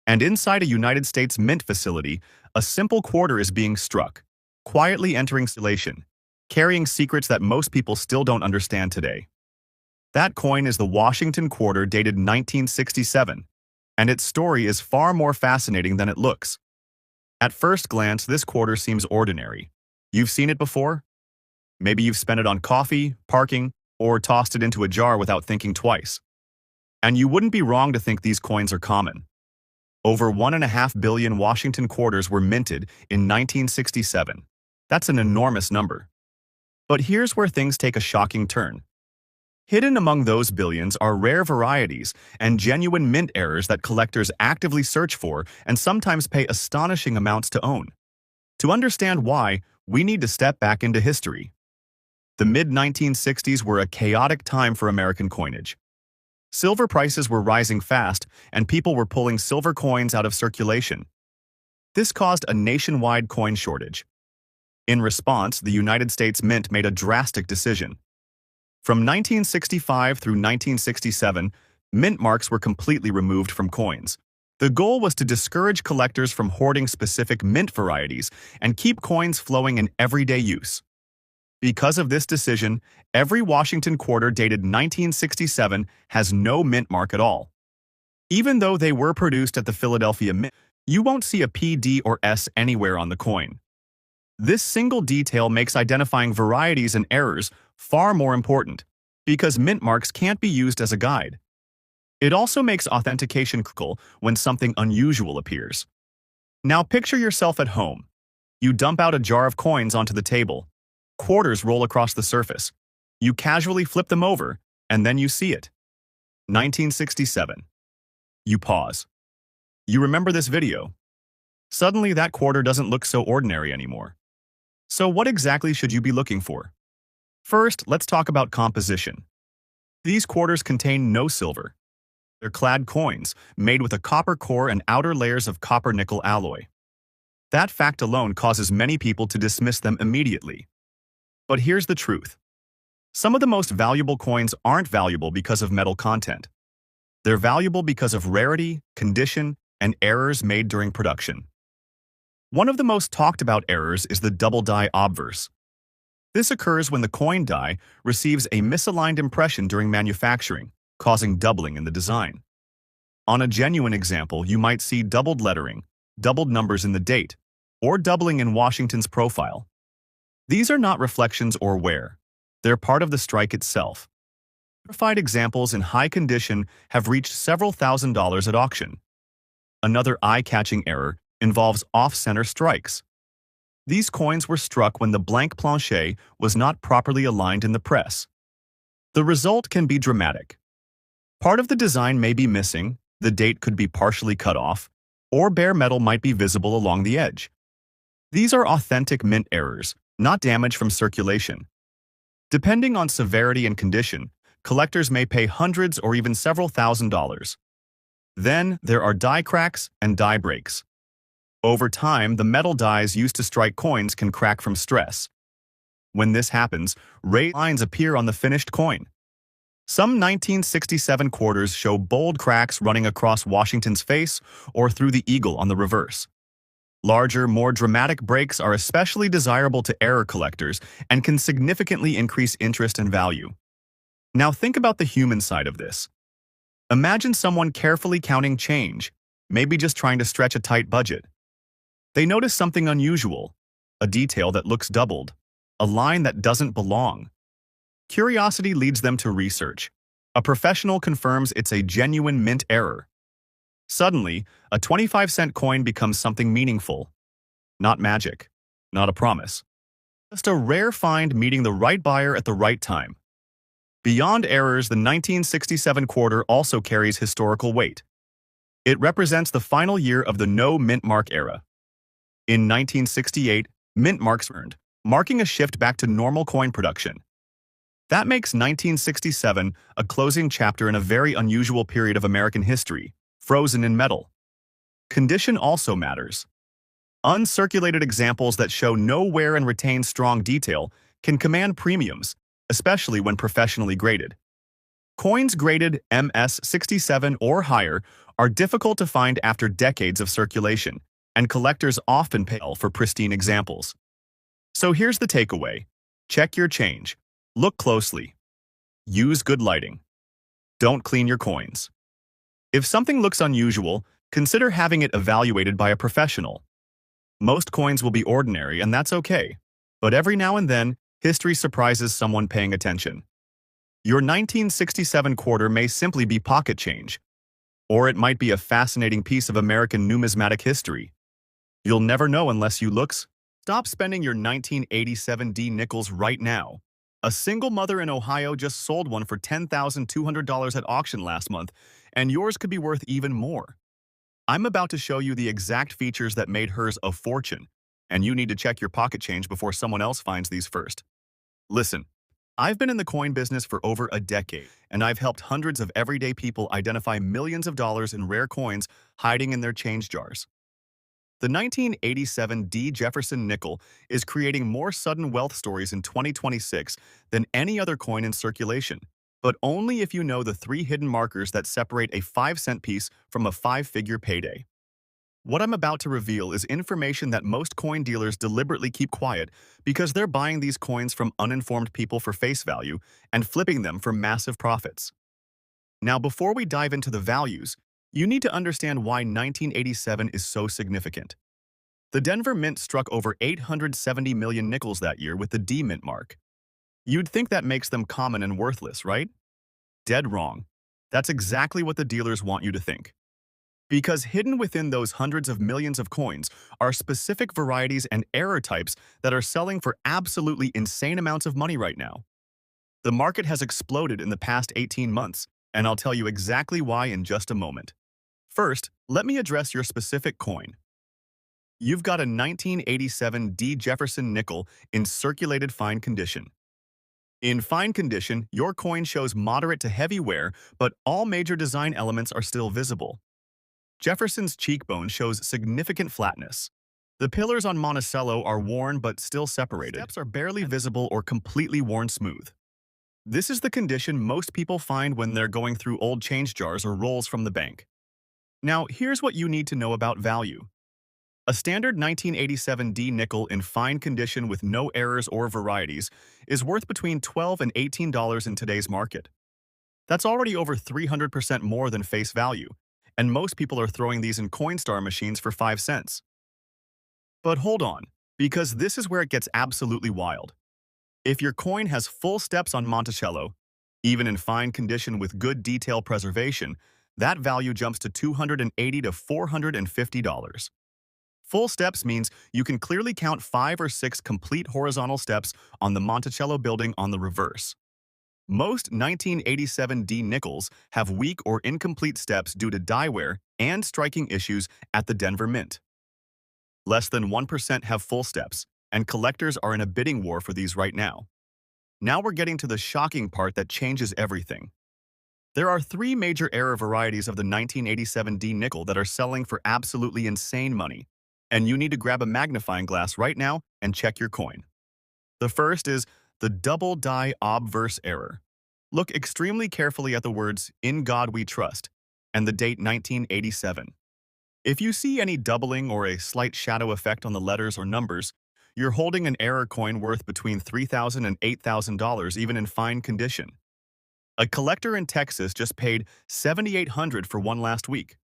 [SPEAKER 3] And inside a United States Mint facility, a simple quarter is being struck, quietly entering circulation, carrying secrets that most people still don't understand today. That coin is the Washington quarter dated 1967, and its story is far more fascinating than it looks. At first glance, this quarter seems ordinary. You've seen it before? Maybe you've spent it on coffee, parking, or tossed it into a jar without thinking twice. And you wouldn't be wrong to think these coins are common. Over 1.5 billion Washington quarters were minted in 1967. That's an enormous number. But here's where things take a shocking turn. Hidden among those billions are rare varieties and genuine mint errors that collectors actively search for and sometimes pay astonishing amounts to own. To understand why, we need to step back into history. The mid-1960s were a chaotic time for American coinage. Silver prices were rising fast, and people were pulling silver coins out of circulation. This caused a nationwide coin shortage. In response, the United States Mint made a drastic decision. From 1965 through 1967, mint marks were completely removed from coins. The goal was to discourage collectors from hoarding specific mint varieties and keep coins flowing in everyday use. Because of this decision, every Washington quarter dated 1967 has no mint mark at all. Even though they were produced at the Philadelphia Mint, you won't see a P, D, or S anywhere on the coin. This single detail makes identifying varieties and errors far more important, because mint marks can't be used as a guide. It also makes authentication critical when something unusual appears. Now picture yourself at home. You dump out a jar of coins onto the table. Quarters roll across the surface. You casually flip them over, and then you see it. 1967. You pause. You remember this video. Suddenly that quarter doesn't look so ordinary anymore. So what exactly should you be looking for? First, let's talk about composition. These quarters contain no silver. They're clad coins, made with a copper core and outer layers of copper-nickel alloy. That fact alone causes many people to dismiss them immediately. But here's the truth. Some of the most valuable coins aren't valuable because of metal content. They're valuable because of rarity, condition, and errors made during production. One of the most talked about errors is the double die obverse. This occurs when the coin die receives a misaligned impression during manufacturing, causing doubling in the design. On a genuine example, you might see doubled lettering, doubled numbers in the date, or doubling in Washington's profile. These are not reflections or wear. They're part of the strike itself. Verified examples in high condition have reached several $1,000s at auction. Another eye-catching error involves off-center strikes. These coins were struck when the blank plancher was not properly aligned in the press. The result can be dramatic. Part of the design may be missing, the date could be partially cut off, or bare metal might be visible along the edge. These are authentic mint errors, not damage from circulation. Depending on severity and condition, collectors may pay hundreds or even several $1,000s. Then there are die cracks and die breaks. Over time, the metal dies used to strike coins can crack from stress. When this happens, raised lines appear on the finished coin. Some 1967 quarters show bold cracks running across Washington's face or through the eagle on the reverse. Larger, more dramatic breaks are especially desirable to error collectors and can significantly increase interest and value. Now think about the human side of this. Imagine someone carefully counting change, maybe just trying to stretch a tight budget. They notice something unusual, a detail that looks doubled, a line that doesn't belong. Curiosity leads them to research. A professional confirms it's a genuine mint error. Suddenly, a 25-cent coin becomes something meaningful. Not magic, not a promise. Just a rare find meeting the right buyer at the right time. Beyond errors, the 1967 quarter also carries historical weight. It represents the final year of the no mint mark era. In 1968, mint marks were earned, marking a shift back to normal coin production. That makes 1967 a closing chapter in a very unusual period of American history, frozen in metal. Condition also matters. Uncirculated examples that show no wear and retain strong detail can command premiums, especially when professionally graded. Coins graded MS-67 or higher are difficult to find after decades of circulation, and collectors often pay for pristine examples. So here's the takeaway. Check your change. Look closely. Use good lighting. Don't clean your coins. If something looks unusual, consider having it evaluated by a professional. Most coins will be ordinary, and that's okay. But every now and then, history surprises someone paying attention. Your 1967 quarter may simply be pocket change, or it might be a fascinating piece of American numismatic history. You'll never know unless you look. Stop spending your 1987 D nickels right now. A single mother in Ohio just sold one for $10,200 at auction last month, and yours could be worth even more. I'm about to show you the exact features that made hers a fortune, and you need to check your pocket change before someone else finds these first. Listen, I've been in the coin business for over a decade, and I've helped hundreds of everyday people identify millions of dollars in rare coins hiding in their change jars. The 1987 D. Jefferson nickel is creating more sudden wealth stories in 2026 than any other coin in circulation, but only if you know the 3 hidden markers that separate a 5-cent piece from a 5-figure payday. What I'm about to reveal is information that most coin dealers deliberately keep quiet because they're buying these coins from uninformed people for face value and flipping them for massive profits. Now, before we dive into the values, you need to understand why 1987 is so significant. The Denver Mint struck over 870 million nickels that year with the D Mint mark. You'd think that makes them common and worthless, right? Dead wrong. That's exactly what the dealers want you to think. Because hidden within those hundreds of millions of coins are specific varieties and error types that are selling for absolutely insane amounts of money right now. The market has exploded in the past 18 months, and I'll tell you exactly why in just a moment. First, let me address your specific coin. You've got a 1987 D. Jefferson nickel in circulated fine condition. In fine condition, your coin shows moderate to heavy wear, but all major design elements are still visible. Jefferson's cheekbone shows significant flatness. The pillars on Monticello are worn but still separated. Steps are barely visible or completely worn smooth. This is the condition most people find when they're going through old change jars or rolls from the bank. Now, here's what you need to know about value. A standard 1987 D nickel in fine condition with no errors or varieties is worth between $12 and $18 in today's market. That's already over 300% more than face value, and most people are throwing these in Coinstar machines for 5 cents. But hold on, because this is where it gets absolutely wild. If your coin has full steps on Monticello, even in fine condition with good detail preservation, that value jumps to $280 to $450. Full steps means you can clearly count 5 or 6 complete horizontal steps on the Monticello building on the reverse. Most 1987 D nickels have weak or incomplete steps due to die wear and striking issues at the Denver Mint. Less than 1% have full steps, and collectors are in a bidding war for these right now. Now we're getting to the shocking part that changes everything. There are 3 major error varieties of the 1987 D nickel that are selling for absolutely insane money, and you need to grab a magnifying glass right now and check your coin. The first is the double die obverse error. Look extremely carefully at the words, "In God We Trust," and the date 1987. If you see any doubling or a slight shadow effect on the letters or numbers, you're holding an error coin worth between $3,000 and $8,000 even in fine condition. A collector in Texas just paid $7,800 for one last week.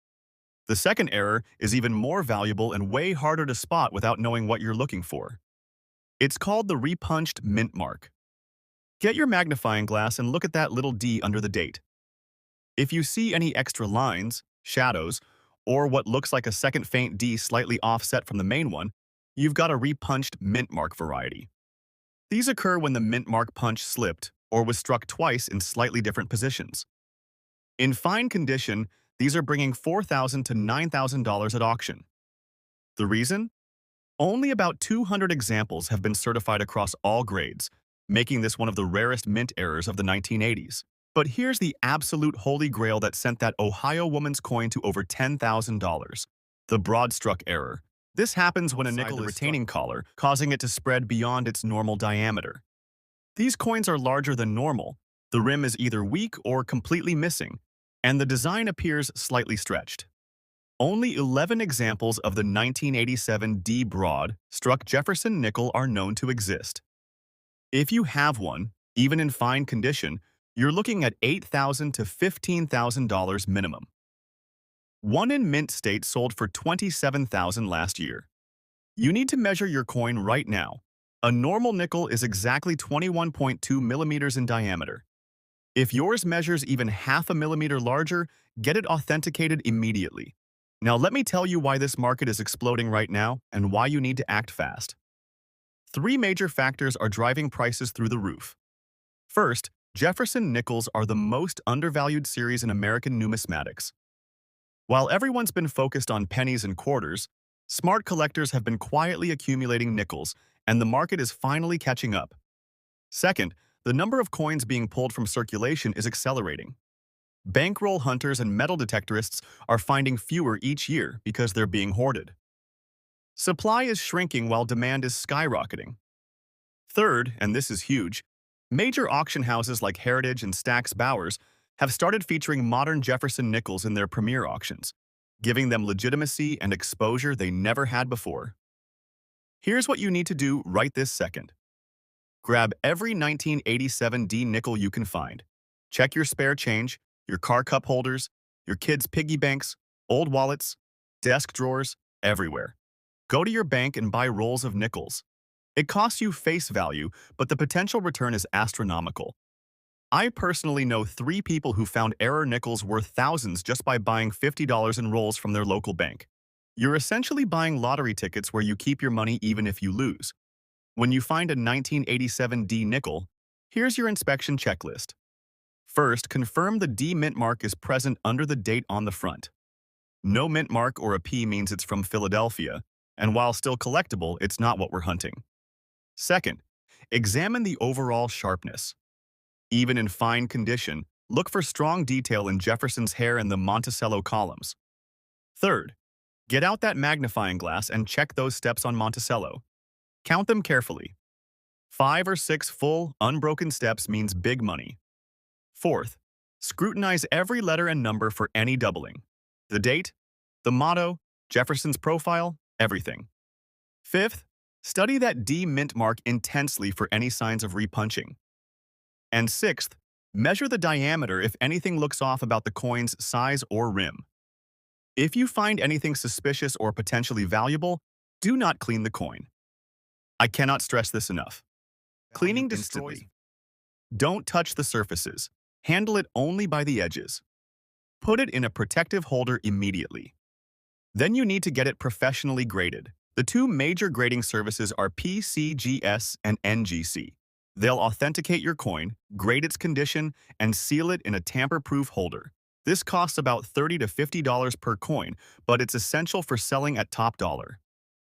[SPEAKER 3] The second error is even more valuable and way harder to spot without knowing what you're looking for. It's called the repunched mint mark. Get your magnifying glass and look at that little D under the date. If you see any extra lines, shadows, or what looks like a second faint D slightly offset from the main one, you've got a repunched mint mark variety. These occur when the mint mark punch slipped or was struck twice in slightly different positions. In fine condition, these are bringing $4,000 to $9,000 at auction. The reason? Only about 200 examples have been certified across all grades, making this one of the rarest mint errors of the 1980s. But here's the absolute holy grail that sent that Ohio woman's coin to over $10,000. The broad-struck error. This happens when a nickel is retaining collar, causing it to spread beyond its normal diameter. These coins are larger than normal, the rim is either weak or completely missing, and the design appears slightly stretched. Only 11 examples of the 1987 D broad struck Jefferson nickel are known to exist. If you have one, even in fine condition, you're looking at $8,000 to $15,000 minimum. One in mint state sold for $27,000 last year. You need to measure your coin right now. A normal nickel is exactly 21.2 millimeters in diameter. If yours measures even half a millimeter larger, get it authenticated immediately. Now let me tell you why this market is exploding right now and why you need to act fast. 3 major factors are driving prices through the roof. First, Jefferson nickels are the most undervalued series in American numismatics. While everyone's been focused on pennies and quarters, smart collectors have been quietly accumulating nickels, and the market is finally catching up. Second, the number of coins being pulled from circulation is accelerating. Bankroll hunters and metal detectorists are finding fewer each year because they're being hoarded. Supply is shrinking while demand is skyrocketing. Third, and this is huge, Major auction houses like Heritage and Stack's Bowers have started featuring modern Jefferson nickels in their premier auctions, giving them legitimacy and exposure they never had before. Here's what you need to do right this second. Grab every 1987 D nickel you can find. Check your spare change, your car cup holders, your kids' piggy banks, old wallets, desk drawers, everywhere. Go to your bank and buy rolls of nickels. It costs you face value, but the potential return is astronomical. I personally know 3 people who found error nickels worth thousands just by buying $50 in rolls from their local bank. You're essentially buying lottery tickets where you keep your money even if you lose. When you find a 1987 D nickel, here's your inspection checklist. First, confirm the D mint mark is present under the date on the front. No mint mark or a P means it's from Philadelphia, and while still collectible, it's not what we're hunting. Second, examine the overall sharpness. Even in fine condition, look for strong detail in Jefferson's hair and the Monticello columns. Third, get out that magnifying glass and check those steps on Monticello. Count them carefully. 5 or 6 full, unbroken steps means big money. Fourth, scrutinize every letter and number for any doubling. The date, the motto, Jefferson's profile, everything. Fifth, study that D mint mark intensely for any signs of repunching. And sixth, measure the diameter if anything looks off about the coin's size or rim. If you find anything suspicious or potentially valuable, do not clean the coin. I cannot stress this enough. Cleaning destroys. Don't touch the surfaces. Handle it only by the edges. Put it in a protective holder immediately. Then you need to get it professionally graded. The 2 major grading services are PCGS and NGC. They'll authenticate your coin, grade its condition, and seal it in a tamper-proof holder. This costs about $30 to $50 per coin, but it's essential for selling at top dollar.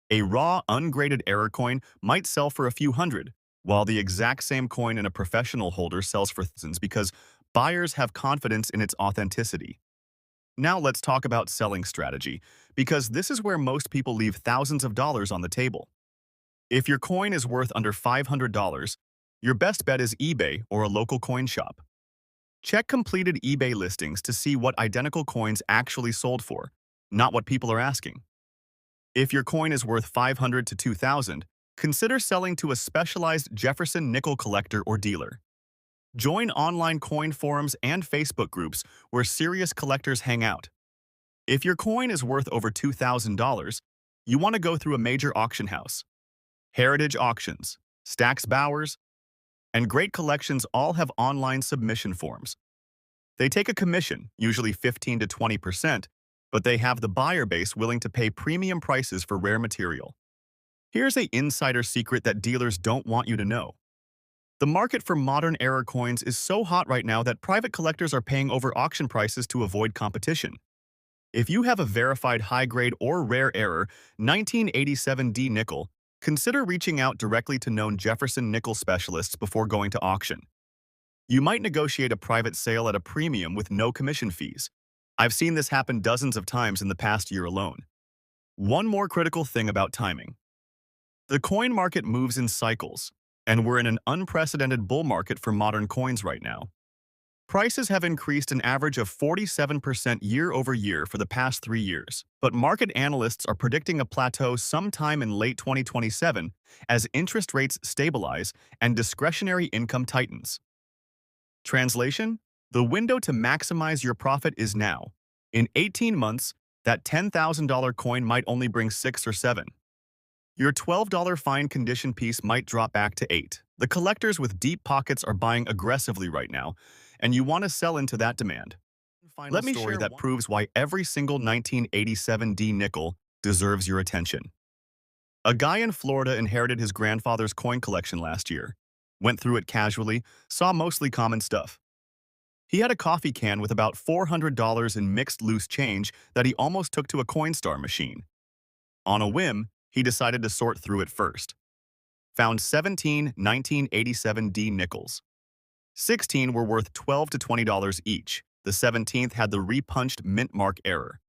[SPEAKER 3] A raw, ungraded error coin might sell for a few hundred, while the exact same coin in a professional holder sells for thousands because buyers have confidence in its authenticity. Now let's talk about selling strategy, because this is where most people leave thousands of dollars on the table. If your coin is worth under $500, your best bet is eBay or a local coin shop. Check completed eBay listings to see what identical coins actually sold for, not what people are asking. If your coin is worth $500 to $2,000, consider selling to a specialized Jefferson nickel collector or dealer. Join online coin forums and Facebook groups where serious collectors hang out. If your coin is worth over $2,000, you want to go through a major auction house. Heritage Auctions, Stack's Bowers, and Great Collections all have online submission forms. They take a commission, usually 15 to 20%, but they have the buyer base willing to pay premium prices for rare material. Here's an insider secret that dealers don't want you to know. The market for modern era coins is so hot right now that private collectors are paying over auction prices to avoid competition. If you have a verified high-grade or rare error 1987 D nickel, consider reaching out directly to known Jefferson nickel specialists before going to auction. You might negotiate a private sale at a premium with no commission fees. I've seen this happen dozens of times in the past year alone. One more critical thing about timing. The coin market moves in cycles, and we're in an unprecedented bull market for modern coins right now. Prices have increased an average of 47% year over year for the past 3 years, but market analysts are predicting a plateau sometime in late 2027 as interest rates stabilize and discretionary income tightens. Translation: the window to maximize your profit is now. In 18 months, that $10,000 coin might only bring 6 or 7. Your $12 fine condition piece might drop back to 8. The collectors with deep pockets are buying aggressively right now, and you want to sell into that demand. Let me share that proves why every single 1987 D nickel deserves your attention. A guy in Florida inherited his grandfather's coin collection last year, went through it casually, saw mostly common stuff. He had a coffee can with about $400 in mixed loose change that he almost took to a Coinstar machine. On a whim, he decided to sort through it first. Found 17 1987 D nickels. 16 were worth $12 to $20 each. The 17th had the repunched mint mark error.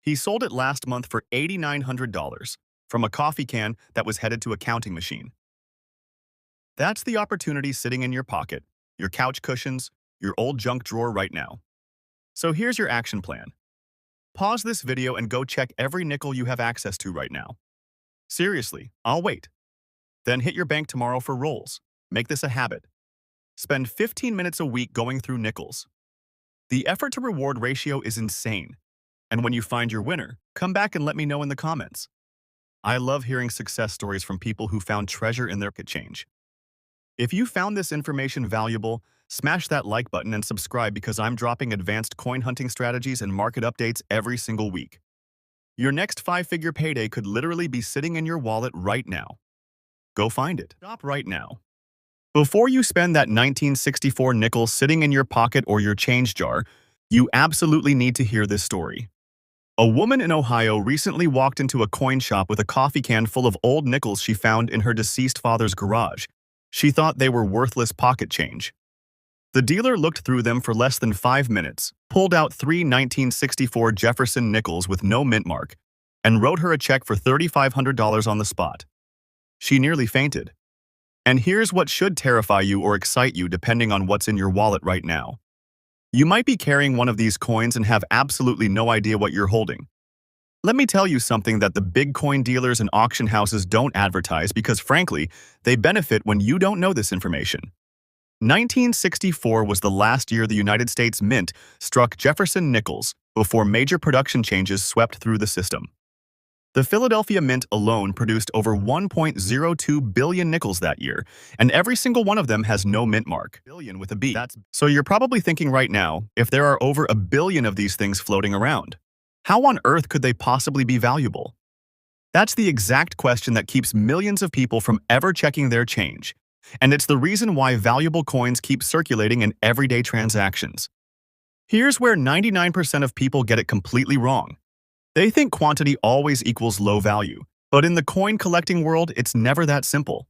[SPEAKER 3] He sold it last month for $8,900 from a coffee can that was headed to a counting machine. That's the opportunity sitting in your pocket, your couch cushions, your old junk drawer right now. So here's your action plan. Pause this video and go check every nickel you have access to right now. Seriously, I'll wait. Then hit your bank tomorrow for rolls. Make this a habit. Spend 15 minutes a week going through nickels. The effort to reward ratio is insane. And when you find your winner, come back and let me know in the comments. I love hearing success stories from people who found treasure in their pocket change. If you found this information valuable, smash that like button and subscribe because I'm dropping advanced coin hunting strategies and market updates every single week. Your next 5-figure payday could literally be sitting in your wallet right now. Go find it. Stop right now. Before you spend that 1964 nickel sitting in your pocket or your change jar, you absolutely need to hear this story. A woman in Ohio recently walked into a coin shop with a coffee can full of old nickels she found in her deceased father's garage. She thought they were worthless pocket change. The dealer looked through them for less than 5 minutes, pulled out 3 1964 Jefferson nickels with no mint mark, and wrote her a check for $3,500 on the spot. She nearly fainted. And here's what should terrify you or excite you depending on what's in your wallet right now. You might be carrying one of these coins and have absolutely no idea what you're holding. Let me tell you something that the big coin dealers and auction houses don't advertise because, frankly, they benefit when you don't know this information. 1964 was the last year the United States Mint struck Jefferson nickels before major production changes swept through the system. The Philadelphia Mint alone produced over 1.02 billion nickels that year, and every single one of them has no mint mark. Billion with a B. So you're probably thinking right now, if there are over 1 billion of these things floating around, how on earth could they possibly be valuable? That's the exact question that keeps millions of people from ever checking their change, and it's the reason why valuable coins keep circulating in everyday transactions. Here's where 99% of people get it completely wrong. They think quantity always equals low value, but in the coin collecting world, it's never that simple.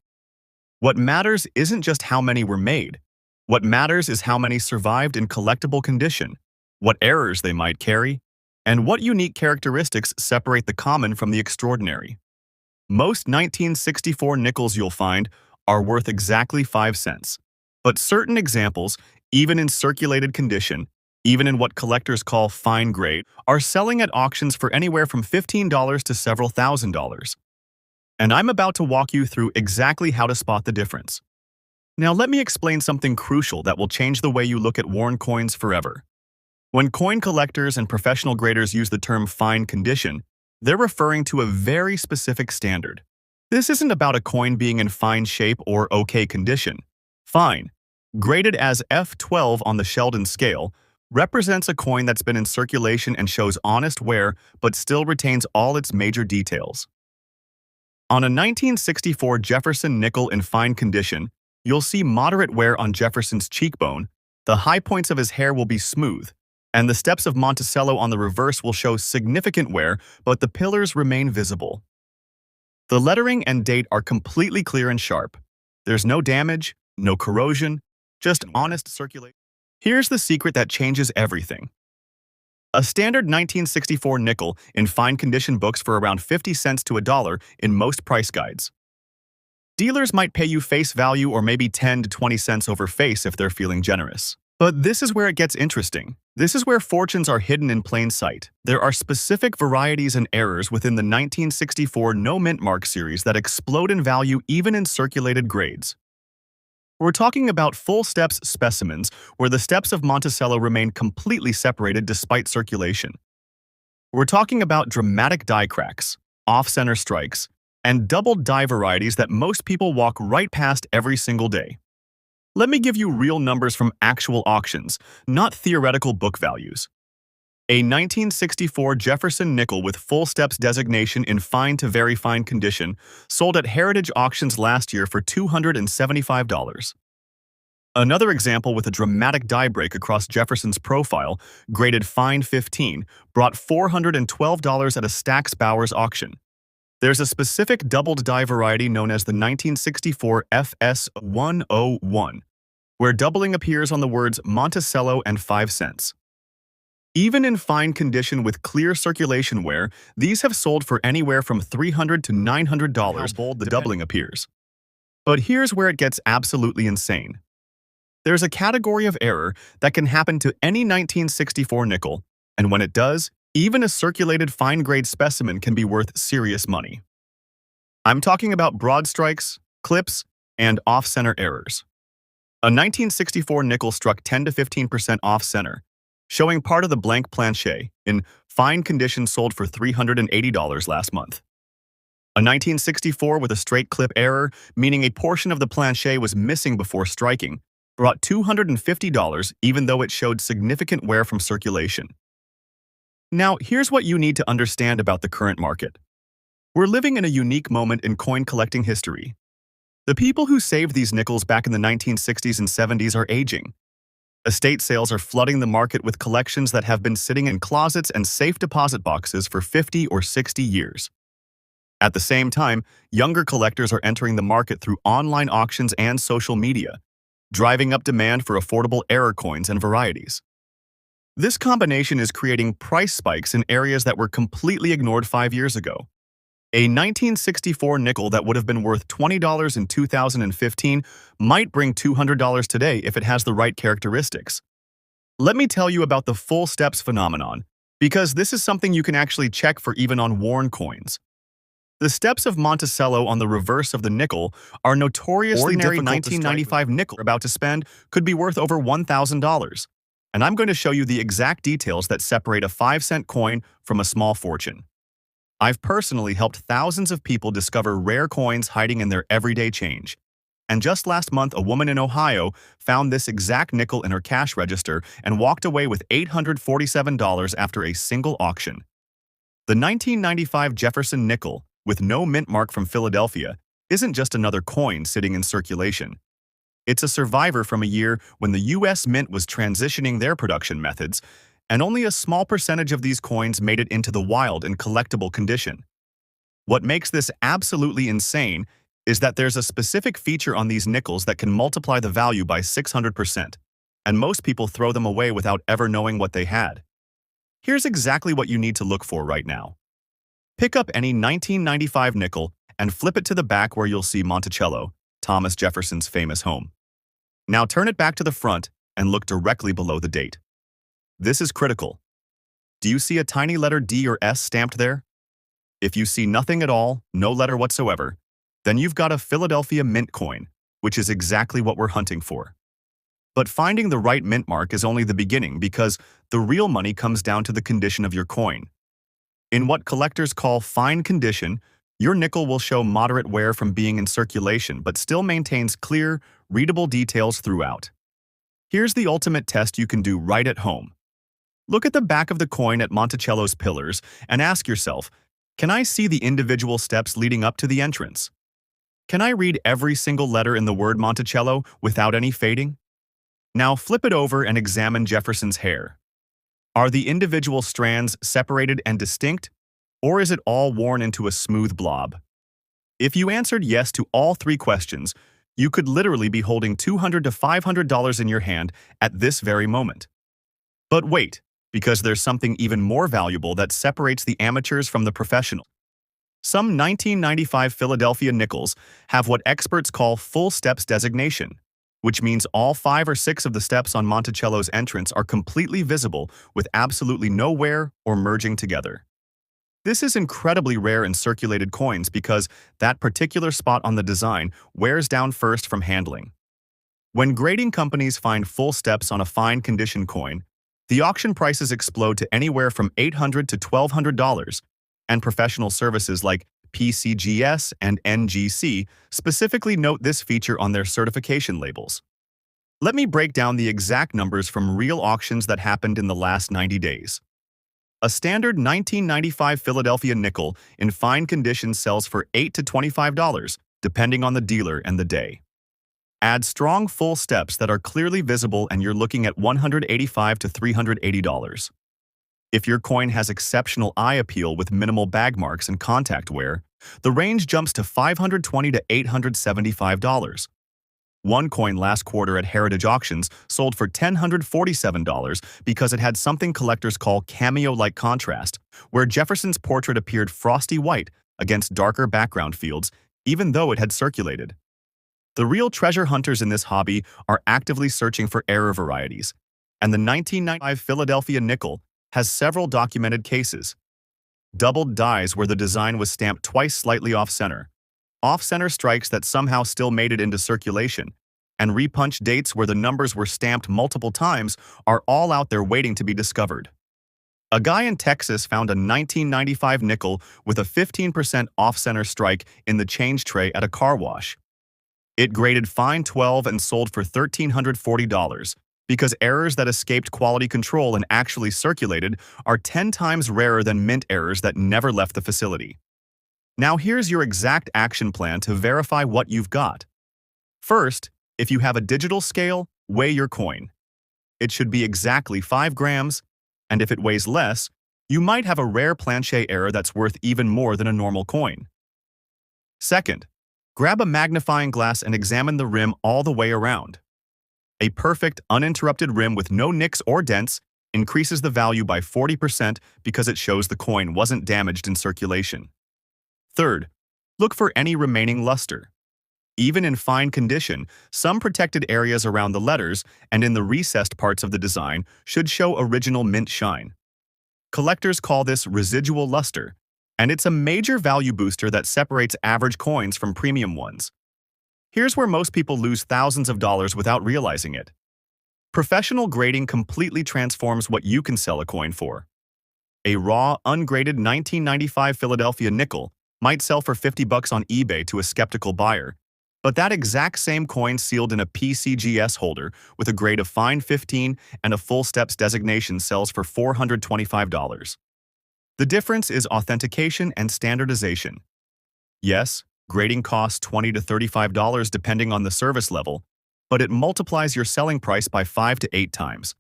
[SPEAKER 3] What matters isn't just how many were made. What matters is how many survived in collectible condition, what errors they might carry, and what unique characteristics separate the common from the extraordinary. Most 1964 nickels you'll find are worth exactly 5 cents, but certain examples, even in circulated condition, even in what collectors call fine grade, are selling at auctions for anywhere from $15 to several $1,000s. And I'm about to walk you through exactly how to spot the difference. Now let me explain something crucial that will change the way you look at worn coins forever. When coin collectors and professional graders use the term fine condition, they're referring to a very specific standard. This isn't about a coin being in fine shape or okay condition. Fine, graded as F12 on the Sheldon scale, represents a coin that's been in circulation and shows honest wear but still retains all its major details. On a 1964 Jefferson nickel in fine condition, you'll see moderate wear on Jefferson's cheekbone, the high points of his hair will be smooth, and the steps of Monticello on the reverse will show significant wear, but the pillars remain visible. The lettering and date are completely clear and sharp. There's no damage, no corrosion, just honest circulation. Here's the secret that changes everything. A standard 1964 nickel in fine condition books for around 50 cents to $1 in most price guides. Dealers might pay you face value or maybe 10 to 20 cents over face if they're feeling generous. But this is where it gets interesting. This is where fortunes are hidden in plain sight. There are specific varieties and errors within the 1964 no mint mark series that explode in value even in circulated grades. We're talking about full steps specimens where the steps of Monticello remain completely separated despite circulation. We're talking about dramatic die cracks, off-center strikes, and doubled die varieties that most people walk right past every single day. Let me give you real numbers from actual auctions, not theoretical book values. A 1964 Jefferson nickel with full steps designation in fine to very fine condition sold at Heritage Auctions last year for $275. Another example with a dramatic die break across Jefferson's profile, graded fine 15, brought $412 at a Stack's Bowers auction. There's a specific doubled die variety known as the 1964 FS101, where doubling appears on the words Monticello and 5 cents. Even in fine condition with clear circulation wear, these have sold for anywhere from $300 to $900 how bold the doubling appears. But here's where it gets absolutely insane. There's a category of error that can happen to any 1964 nickel, and when it does, even a circulated fine-grade specimen can be worth serious money. I'm talking about broad strikes, clips, and off-center errors. A 1964 nickel struck 10 to 15% off-center, showing part of the blank plancher in fine condition sold for $380 last month. A 1964 with a straight clip error, meaning a portion of the plancher was missing before striking, brought $250 even though it showed significant wear from circulation. Now, here's what you need to understand about the current market. We're living in a unique moment in coin collecting history. The people who saved these nickels back in the 1960s and 70s are aging. Estate sales are flooding the market with collections that have been sitting in closets and safe deposit boxes for 50 or 60 years. At the same time, younger collectors are entering the market through online auctions and social media, driving up demand for affordable error coins and varieties. This combination is creating price spikes in areas that were completely ignored 5 years ago. A 1964 nickel that would have been worth $20 in 2015 might bring $200 today if it has the right characteristics. Let me tell you about the full steps phenomenon, because this is something you can actually check for even on worn coins. The steps of Monticello on the reverse of the nickel are notoriously difficult. Ordinary 1995 nickel you're about to spend could be worth over $1,000, and I'm going to show you the exact details that separate a 5-cent coin from a small fortune. I've personally helped thousands of people discover rare coins hiding in their everyday change. And just last month, a woman in Ohio found this exact nickel in her cash register and walked away with $847 after a single auction. The 1995 Jefferson nickel, with no mint mark from Philadelphia, isn't just another coin sitting in circulation. It's a survivor from a year when the U.S. Mint was transitioning their production methods, and only a small percentage of these coins made it into the wild in collectible condition. What makes this absolutely insane is that there's a specific feature on these nickels that can multiply the value by 600%, and most people throw them away without ever knowing what they had. Here's exactly what you need to look for right now. Pick up any 1995 nickel and flip it to the back where you'll see Monticello, Thomas Jefferson's famous home. Now turn it back to the front and look directly below the date. This is critical. Do you see a tiny letter D or S stamped there? If you see nothing at all, no letter whatsoever, then you've got a Philadelphia mint coin, which is exactly what we're hunting for. But finding the right mint mark is only the beginning, because the real money comes down to the condition of your coin. In what collectors call fine condition, your nickel will show moderate wear from being in circulation but still maintains clear, readable details throughout. Here's the ultimate test you can do right at home. Look at the back of the coin at Monticello's pillars and ask yourself, can I see the individual steps leading up to the entrance? Can I read every single letter in the word Monticello without any fading? Now flip it over and examine Jefferson's hair. Are the individual strands separated and distinct, or is it all worn into a smooth blob? If you answered yes to all 3 questions, you could literally be holding $200 to $500 in your hand at this very moment. But wait, because there's something even more valuable that separates the amateurs from the professional. Some 1995 Philadelphia nickels have what experts call full steps designation, which means all 5 or 6 of the steps on Monticello's entrance are completely visible with absolutely no wear or merging together. This is incredibly rare in circulated coins because that particular spot on the design wears down first from handling. When grading companies find full steps on a fine condition coin, the auction prices explode to anywhere from $800 to $1,200, and professional services like PCGS and NGC specifically note this feature on their certification labels. Let me break down the exact numbers from real auctions that happened in the last 90 days. A standard 1995 Philadelphia nickel in fine condition sells for $8 to $25, depending on the dealer and the day. Add strong full steps that are clearly visible and you're looking at $185 to $380. If your coin has exceptional eye appeal with minimal bag marks and contact wear, the range jumps to $520 to $875. One coin last quarter at Heritage Auctions sold for $1,047 because it had something collectors call cameo-like contrast, where Jefferson's portrait appeared frosty white against darker background fields, even though it had circulated. The real treasure hunters in this hobby are actively searching for error varieties, and the 1995 Philadelphia nickel has several documented cases. Doubled dies where the design was stamped twice slightly off-center, off-center strikes that somehow still made it into circulation, and repunch dates where the numbers were stamped multiple times are all out there waiting to be discovered. A guy in Texas found a 1995 nickel with a 15% off-center strike in the change tray at a car wash. It graded fine 12 and sold for $1,340 because errors that escaped quality control and actually circulated are 10 times rarer than mint errors that never left the facility. Now here's your exact action plan to verify what you've got. First, if you have a digital scale, weigh your coin. It should be exactly 5 grams, and if it weighs less, you might have a rare planche error that's worth even more than a normal coin. Second, grab a magnifying glass and examine the rim all the way around. A perfect, uninterrupted rim with no nicks or dents increases the value by 40% because it shows the coin wasn't damaged in circulation. Third, look for any remaining luster. Even in fine condition, some protected areas around the letters and in the recessed parts of the design should show original mint shine. Collectors call this residual luster, and it's a major value booster that separates average coins from premium ones. Here's where most people lose thousands of dollars without realizing it. Professional grading completely transforms what you can sell a coin for. A raw, ungraded 1995 Philadelphia nickel might sell for $50 on eBay to a skeptical buyer, but that exact same coin sealed in a PCGS holder with a grade of fine 15 and a full steps designation sells for $425. The difference is authentication and standardization. Yes, grading costs $20 to $35 depending on the service level, but it multiplies your selling price by 5 to 8 times.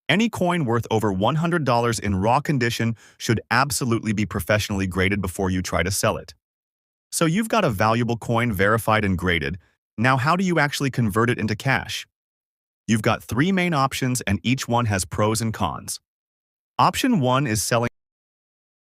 [SPEAKER 3] Any coin worth over $100 in raw condition should absolutely be professionally graded before you try to sell it. So you've got a valuable coin verified and graded. Now how do you actually convert it into cash? You've got 3 main options and each one has pros and cons. Option 1 is selling.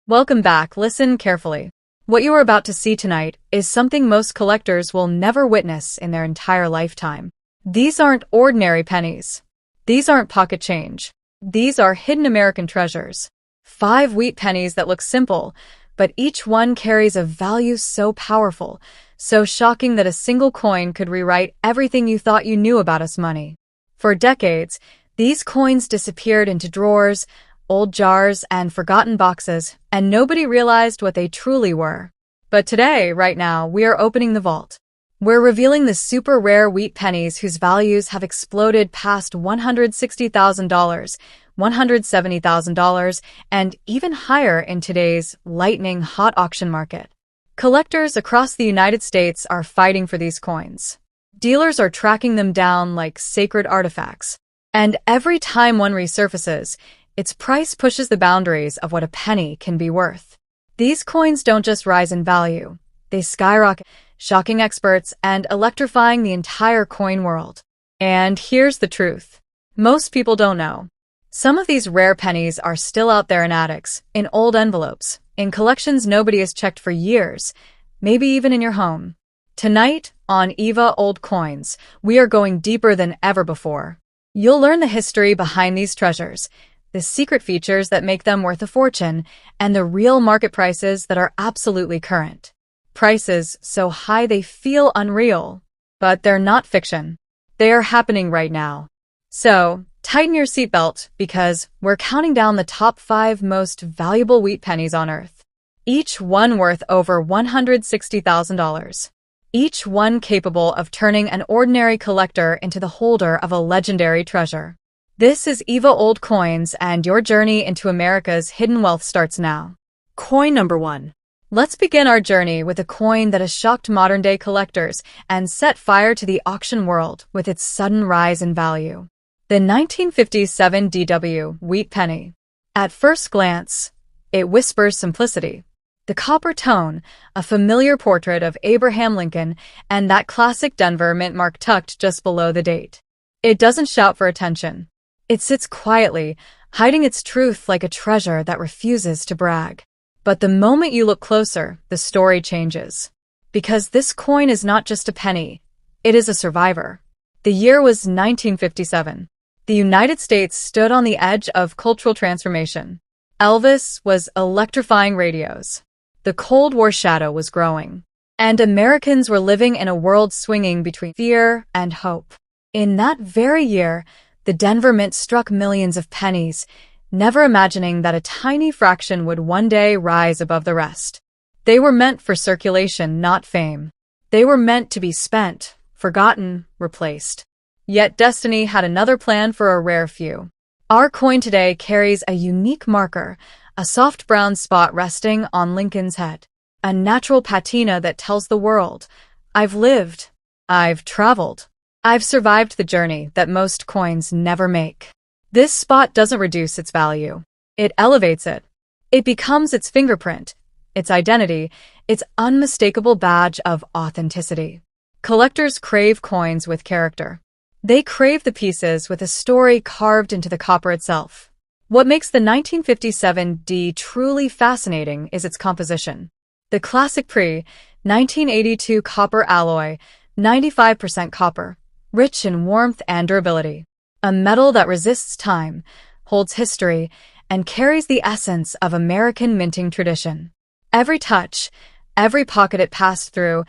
[SPEAKER 6] Welcome back. Listen carefully. What you are about to see tonight is something most collectors will never witness in their entire lifetime. These aren't ordinary pennies. These aren't pocket change. These are hidden American treasures. 5 wheat pennies that look simple, but each one carries a value so powerful, so shocking that a single coin could rewrite everything you thought you knew about us money. For decades, these coins disappeared into drawers, old jars, and forgotten boxes, and nobody realized what they truly were. But today, right now, we are opening the vault. We're revealing the super rare wheat pennies whose values have exploded past $160,000, $170,000, and even higher in today's lightning hot auction market. Collectors across the United States are fighting for these coins. Dealers are tracking them down like sacred artifacts. And every time one resurfaces, its price pushes the boundaries of what a penny can be worth. These coins don't just rise in value. They skyrocket, shocking experts and electrifying the entire coin world. And here's the truth. Most people don't know. Some of these rare pennies are still out there in attics, in old envelopes, in collections nobody has checked for years, maybe even in your home. Tonight, on EVA Old Coins, we are going deeper than ever before. You'll learn the history behind these treasures, the secret features that make them worth a fortune, and the real market prices that are absolutely current. Prices so high they feel unreal, but they're not fiction. They are happening right now. So, tighten your seatbelt because we're counting down the top 5 most valuable wheat pennies on Earth. Each one worth over $160,000. Each one capable of turning an ordinary collector into the holder of a legendary treasure. This is EVA Old Coins, and your journey into America's hidden wealth starts now. Coin number 1. Let's begin our journey with a coin that has shocked modern-day collectors and set fire to the auction world with its sudden rise in value. The 1957 DW wheat penny. At first glance, it whispers simplicity. The copper tone, a familiar portrait of Abraham Lincoln, and that classic Denver mint mark tucked just below the date. It doesn't shout for attention. It sits quietly, hiding its truth like a treasure that refuses to brag. But the moment you look closer, the story changes. Because this coin is not just a penny, It is a survivor. The year was 1957. The United States stood on the edge of cultural transformation. Elvis was electrifying radios. The Cold War shadow was growing. And Americans were living in a world swinging between fear and hope. In that very year, the Denver Mint struck millions of pennies, never imagining that a tiny fraction would one day rise above the rest. They were meant for circulation, not fame. They were meant to be spent, forgotten, replaced. Yet destiny had another plan for a rare few. Our coin today carries a unique marker, a soft brown spot resting on Lincoln's head. A natural patina that tells the world, I've lived, I've traveled, I've survived the journey that most coins never make. This spot doesn't reduce its value. It elevates it. It becomes its fingerprint, its identity, its unmistakable badge of authenticity. Collectors crave coins with character. They crave the pieces with a story carved into the copper itself. What makes the 1957 D truly fascinating is its composition. The classic pre-1982 copper alloy, 95% copper, rich in warmth and durability. A metal that resists time, holds history, and carries the essence of American minting tradition. Every touch, every pocket it passed through,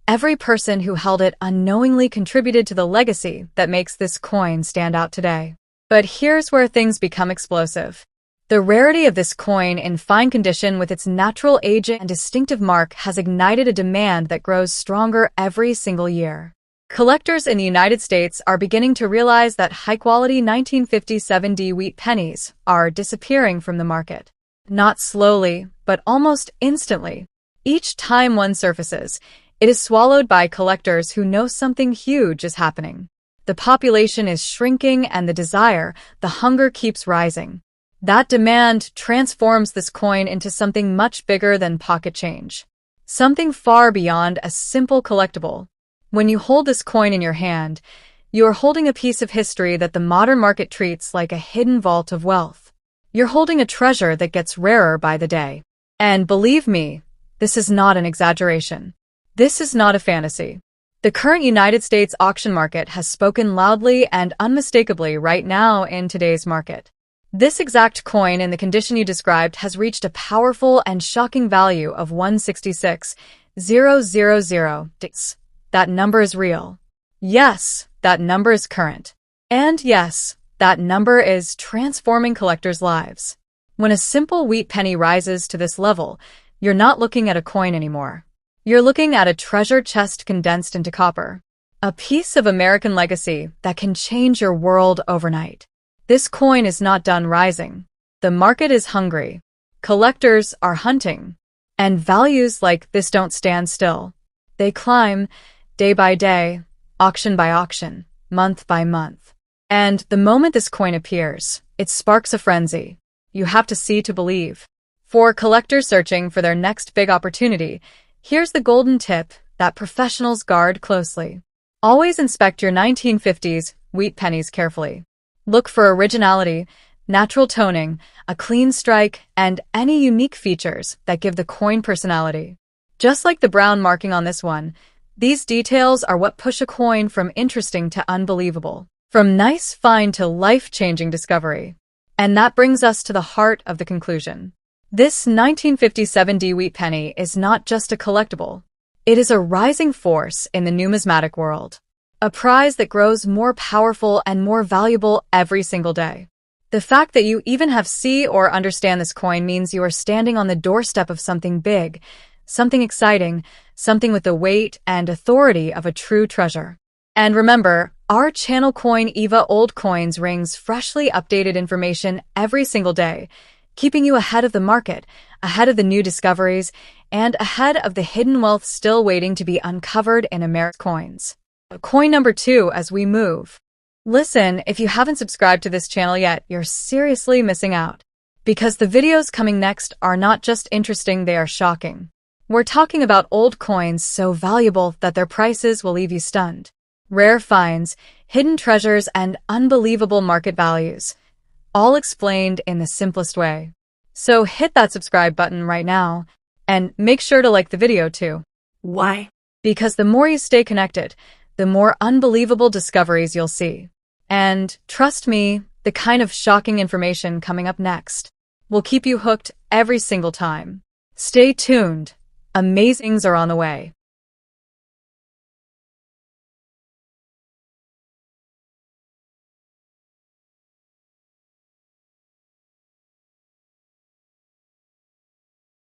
[SPEAKER 6] every person who held it unknowingly contributed to the legacy that makes this coin stand out today. But here's where things become explosive. The rarity of this coin in fine condition with its natural age and distinctive mark has ignited a demand that grows stronger every single year. Collectors in the United States are beginning to realize that high-quality 1957 D wheat pennies are disappearing from the market. Not slowly, but almost instantly. Each time one surfaces, it is swallowed by collectors who know something huge is happening. The population is shrinking and the desire, the hunger keeps rising. That demand transforms this coin into something much bigger than pocket change. Something far beyond a simple collectible. When you hold this coin in your hand, you are holding a piece of history that the modern market treats like a hidden vault of wealth. You're holding a treasure that gets rarer by the day. And believe me, this is not an exaggeration. This is not a fantasy. The current United States auction market has spoken loudly and unmistakably right now in today's market. This exact coin in the condition you described has reached a powerful and shocking value of 166,000. That number is real. Yes, that number is current. And yes, that number is transforming collectors' lives. When a simple wheat penny rises to this level, you're not looking at a coin anymore. You're looking at a treasure chest condensed into copper. A piece of American legacy that can change your world overnight. This coin is not done rising. The market is hungry. Collectors are hunting. And values like this don't stand still. They climb day by day, auction by auction, month by month. And the moment this coin appears, it sparks a frenzy. You have to see to believe. For collectors searching for their next big opportunity, here's the golden tip that professionals guard closely. Always inspect your 1950s wheat pennies carefully. Look for originality, natural toning, a clean strike, and any unique features that give the coin personality. Just like the brown marking on this one, these details are what push a coin from interesting to unbelievable, from nice find to life-changing discovery. And that brings us to the heart of the conclusion. This 1957 D wheat penny is not just a collectible. It is a rising force in the numismatic world. A prize that grows more powerful and more valuable every single day. The fact that you even have see or understand this coin means you are standing on the doorstep of something big, something exciting, something with the weight and authority of a true treasure. And remember, our channel Coin Eva Old Coins rings freshly updated information every single day, keeping you ahead of the market, ahead of the new discoveries, and ahead of the hidden wealth still waiting to be uncovered in American coins. Coin number 2 as we move. Listen, if you haven't subscribed to this channel yet, you're seriously missing out. Because the videos coming next are not just interesting, they are shocking. We're talking about old coins so valuable that their prices will leave you stunned. Rare finds, hidden treasures, and unbelievable market values. All explained in the simplest way. So hit that subscribe button right now, and make sure to like the video too.
[SPEAKER 7] Why?
[SPEAKER 6] Because the more you stay connected, the more unbelievable discoveries you'll see. And, trust me, the kind of shocking information coming up next will keep you hooked every single time. Stay tuned. Amazings are on the way.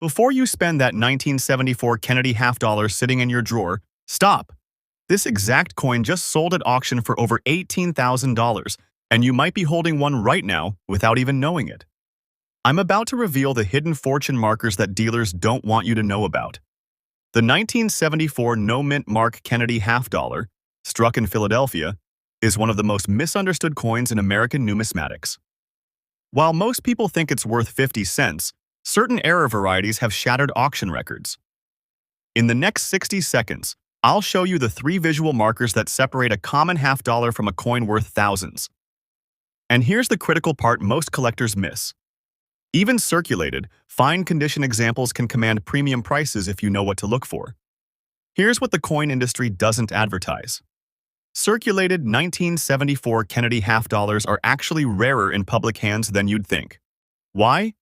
[SPEAKER 3] Before you spend that 1974 Kennedy half-dollar sitting in your drawer, stop. This exact coin just sold at auction for over $18,000, and you might be holding one right now without even knowing it. I'm about to reveal the hidden fortune markers that dealers don't want you to know about. The 1974 no-mint mark Kennedy half-dollar, struck in Philadelphia, is one of the most misunderstood coins in American numismatics. While most people think it's worth 50 cents, certain error varieties have shattered auction records. In the next 60 seconds, I'll show you the 3 visual markers that separate a common half-dollar from a coin worth thousands. And here's the critical part most collectors miss. Even circulated, fine-condition examples can command premium prices if you know what to look for. Here's what the coin industry doesn't advertise. Circulated 1974 Kennedy half-dollars are actually rarer in public hands than you'd think. Why?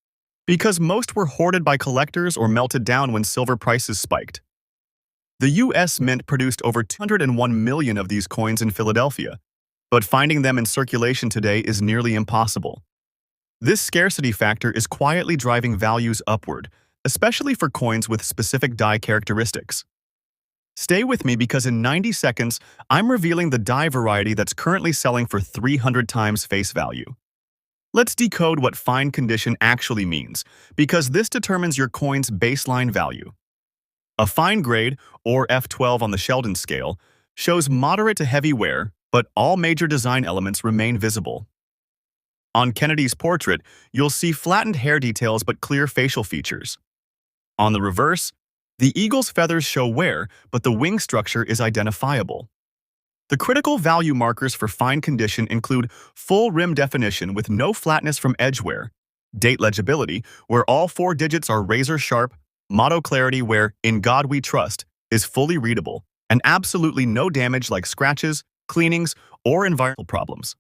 [SPEAKER 3] Because most were hoarded by collectors or melted down when silver prices spiked. The U.S. Mint produced over 201 million of these coins in Philadelphia, but finding them in circulation today is nearly impossible. This scarcity factor is quietly driving values upward, especially for coins with specific die characteristics. Stay with me because in 90 seconds, I'm revealing the die variety that's currently selling for 300 times face value. Let's decode what fine condition actually means, because this determines your coin's baseline value. A fine grade, or F12 on the Sheldon scale, shows moderate to heavy wear, but all major design elements remain visible. On Kennedy's portrait, you'll see flattened hair details but clear facial features. On the reverse, the eagle's feathers show wear, but the wing structure is identifiable. The critical value markers for fine condition include full rim definition with no flatness from edge wear, date legibility, where all 4 digits are razor-sharp, motto clarity where "In God We Trust" is fully readable, and absolutely no damage like scratches, cleanings, or environmental problems.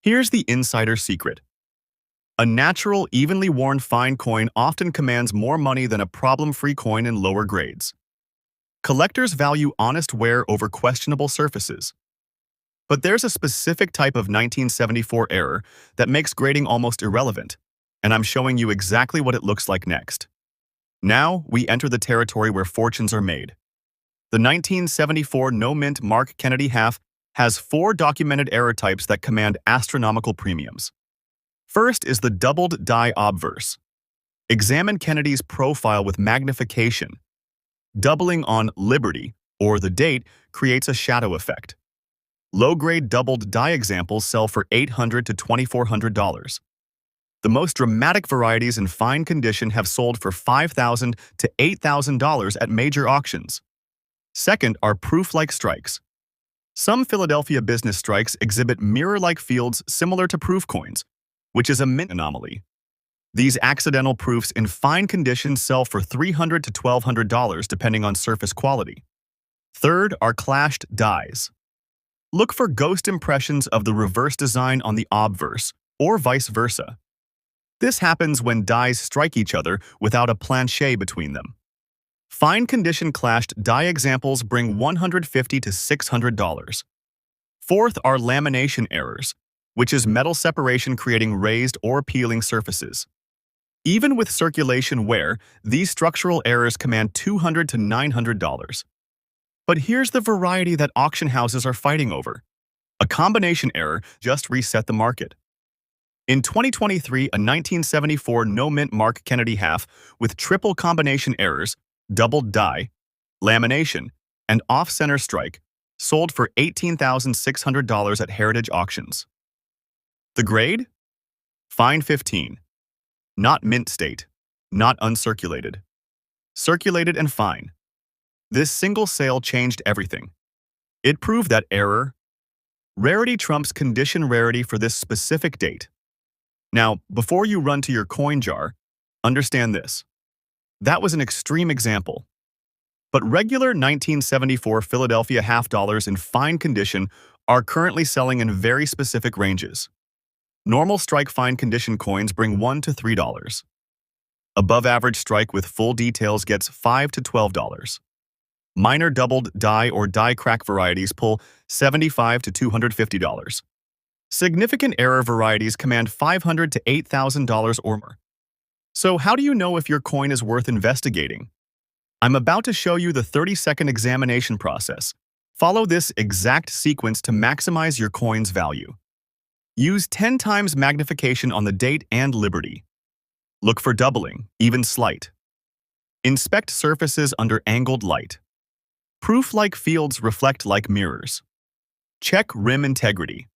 [SPEAKER 3] Here's the insider secret. A natural, evenly worn fine coin often commands more money than a problem-free coin in lower grades. Collectors value honest wear over questionable surfaces. But there's a specific type of 1974 error that makes grading almost irrelevant, and I'm showing you exactly what it looks like next. Now, we enter the territory where fortunes are made. The 1974 no-mint mark Kennedy half has 4 documented error types that command astronomical premiums. First is the doubled die obverse. Examine Kennedy's profile with magnification. Doubling on Liberty, or the date, creates a shadow effect. Low-grade doubled die examples sell for $800 to $2,400. The most dramatic varieties in fine condition have sold for $5,000 to $8,000 at major auctions. Second are proof-like strikes. Some Philadelphia business strikes exhibit mirror-like fields similar to proof coins, which is a mint anomaly. These accidental proofs in fine condition sell for $300 to $1,200 depending on surface quality. Third are clashed dies. Look for ghost impressions of the reverse design on the obverse, or vice versa. This happens when dies strike each other without a plancher between them. Fine condition clashed die examples bring $150 to $600. Fourth are lamination errors, which is metal separation creating raised or peeling surfaces. Even with circulation wear, these structural errors command $200 to $900. But here's the variety that auction houses are fighting over. A combination error just reset the market. In 2023, a 1974 no-mint mark Kennedy half with triple combination errors, doubled die, lamination, and off-center strike sold for $18,600 at heritage auctions. The grade? Fine 15. Not mint state, not uncirculated. Circulated and fine. This single sale changed everything. It proved that rarity trumps condition rarity for this specific date. Now, before you run to your coin jar, understand this. That was an extreme example. But regular 1974 Philadelphia half dollars in fine condition are currently selling in very specific ranges. Normal strike fine condition coins bring $1 to $3. Above average strike with full details gets $5 to $12. Minor doubled die or die crack varieties pull $75 to $250. Significant error varieties command $500 to $8,000 or more. So how do you know if your coin is worth investigating? I'm about to show you the 30-second examination process. Follow this exact sequence to maximize your coin's value. Use 10 times magnification on the date and liberty. Look for doubling, even slight. Inspect surfaces under angled light. Proof-like fields reflect like mirrors. Check rim integrity.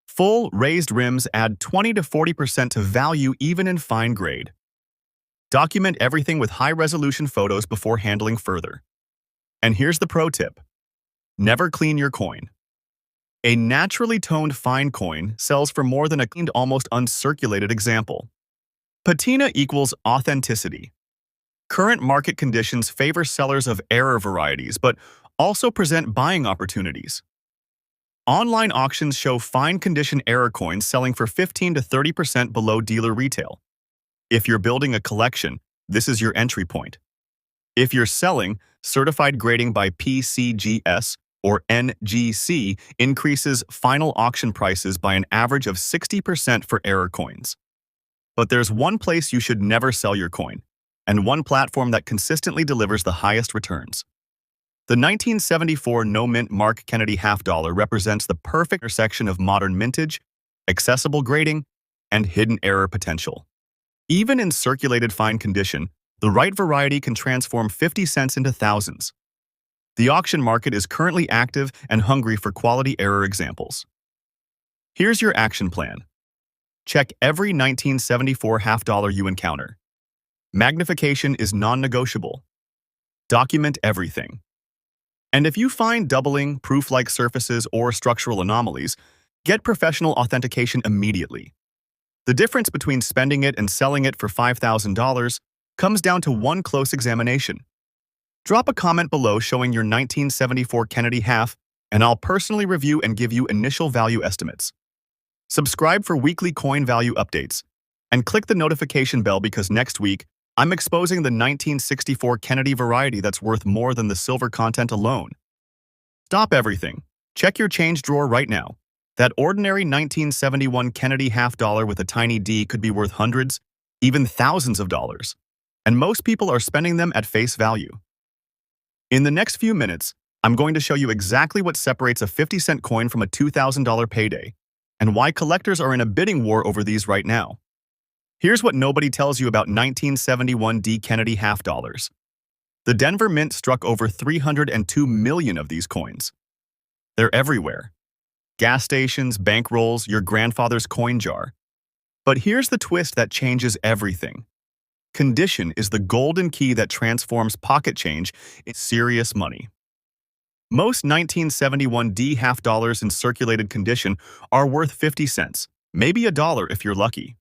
[SPEAKER 3] Full, raised rims add 20 to 40% to value even in fine grade. Document everything with high-resolution photos before handling further. And here's the pro tip. Never clean your coin. A naturally toned fine coin sells for more than a cleaned, almost uncirculated example. Patina equals authenticity. Current market conditions favor sellers of error varieties, but also present buying opportunities. Online auctions show fine condition error coins selling for 15 to 30% below dealer retail. If you're building a collection, this is your entry point. If you're selling, certified grading by PCGS or NGC increases final auction prices by an average of 60% for error coins. But there's one place you should never sell your coin, and one platform that consistently delivers the highest returns. The 1974 no-mint Mark Kennedy half dollar represents the perfect intersection of modern mintage, accessible grading, and hidden error potential. Even in circulated fine condition, the right variety can transform 50 cents into thousands. The auction market is currently active and hungry for quality error examples. Here's your action plan. Check every 1974 half dollar you encounter. Magnification is non-negotiable. Document everything. And if you find doubling, proof-like surfaces, or structural anomalies, get professional authentication immediately. The difference between spending it and selling it for $5,000 comes down to one close examination. Drop a comment below showing your 1974 Kennedy half, and I'll personally review and give you initial value estimates. Subscribe for weekly coin value updates, and click the notification bell because next week, I'm exposing the 1964 Kennedy variety that's worth more than the silver content alone. Stop everything. Check your change drawer right now. That ordinary 1971 Kennedy half dollar with a tiny D could be worth hundreds, even thousands of dollars. And most people are spending them at face value. In the next few minutes, I'm going to show you exactly what separates a 50-cent coin from a $2,000 payday, and why collectors are in a bidding war over these right now. Here's what nobody tells you about 1971 D Kennedy half dollars. The Denver Mint struck over 302 million of these coins. They're everywhere. Gas stations, bankrolls, your grandfather's coin jar. But here's the twist that changes everything. Condition is the golden key that transforms pocket change into serious money. Most 1971 D half dollars in circulated condition are worth 50 cents, maybe $1 if you're lucky.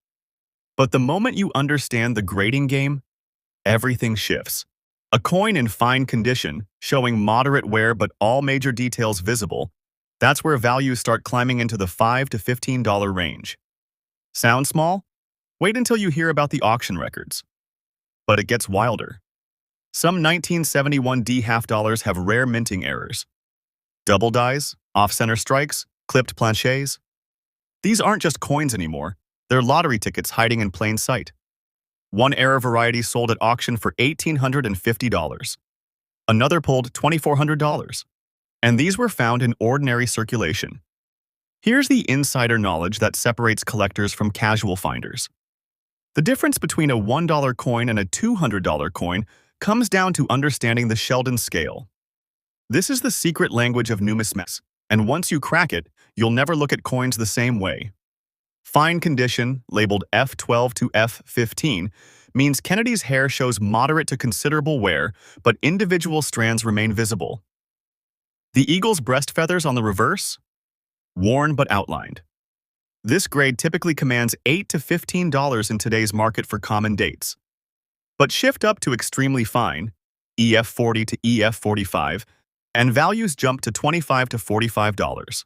[SPEAKER 3] But the moment you understand the grading game, everything shifts. A coin in fine condition, showing moderate wear but all major details visible, that's where values start climbing into the $5 to $15 range. Sound small? Wait until you hear about the auction records. But it gets wilder. Some 1971 D half dollars have rare minting errors. Double dies, off-center strikes, clipped planchets. These aren't just coins anymore. They're lottery tickets hiding in plain sight. One error variety sold at auction for $1,850. Another pulled $2,400. And these were found in ordinary circulation. Here's the insider knowledge that separates collectors from casual finders. The difference between a $1 coin and a $200 coin comes down to understanding the Sheldon scale. This is the secret language of numismatics, and once you crack it, you'll never look at coins the same way. Fine condition, labeled F12 to F15, means Kennedy's hair shows moderate to considerable wear, but individual strands remain visible. The eagle's breast feathers on the reverse? Worn but outlined. This grade typically commands $8 to $15 in today's market for common dates. But shift up to extremely fine, EF40 to EF45, and values jump to $25 to $45.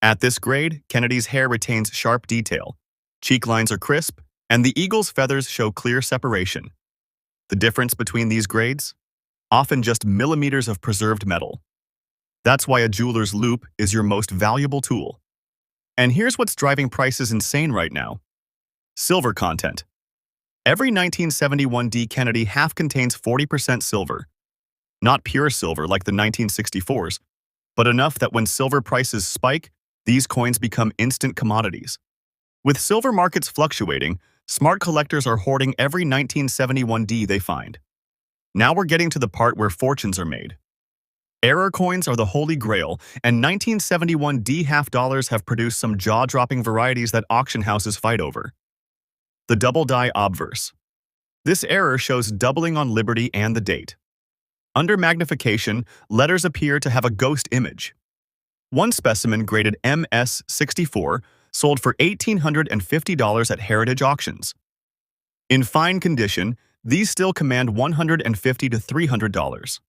[SPEAKER 3] At this grade, Kennedy's hair retains sharp detail, cheek lines are crisp, and the eagle's feathers show clear separation. The difference between these grades? Often just millimeters of preserved metal. That's why a jeweler's loupe is your most valuable tool. And here's what's driving prices insane right now. Silver content. Every 1971D Kennedy half contains 40% silver. Not pure silver like the 1964s, but enough that when silver prices spike, these coins become instant commodities. With silver markets fluctuating, smart collectors are hoarding every 1971D they find. Now we're getting to the part where fortunes are made. Error coins are the holy grail, and 1971D half dollars have produced some jaw-dropping varieties that auction houses fight over. The double die obverse. This error shows doubling on Liberty and the date. Under magnification, letters appear to have a ghost image. One specimen graded MS64 sold for $1,850 at heritage auctions. In fine condition, these still command $150 to $300.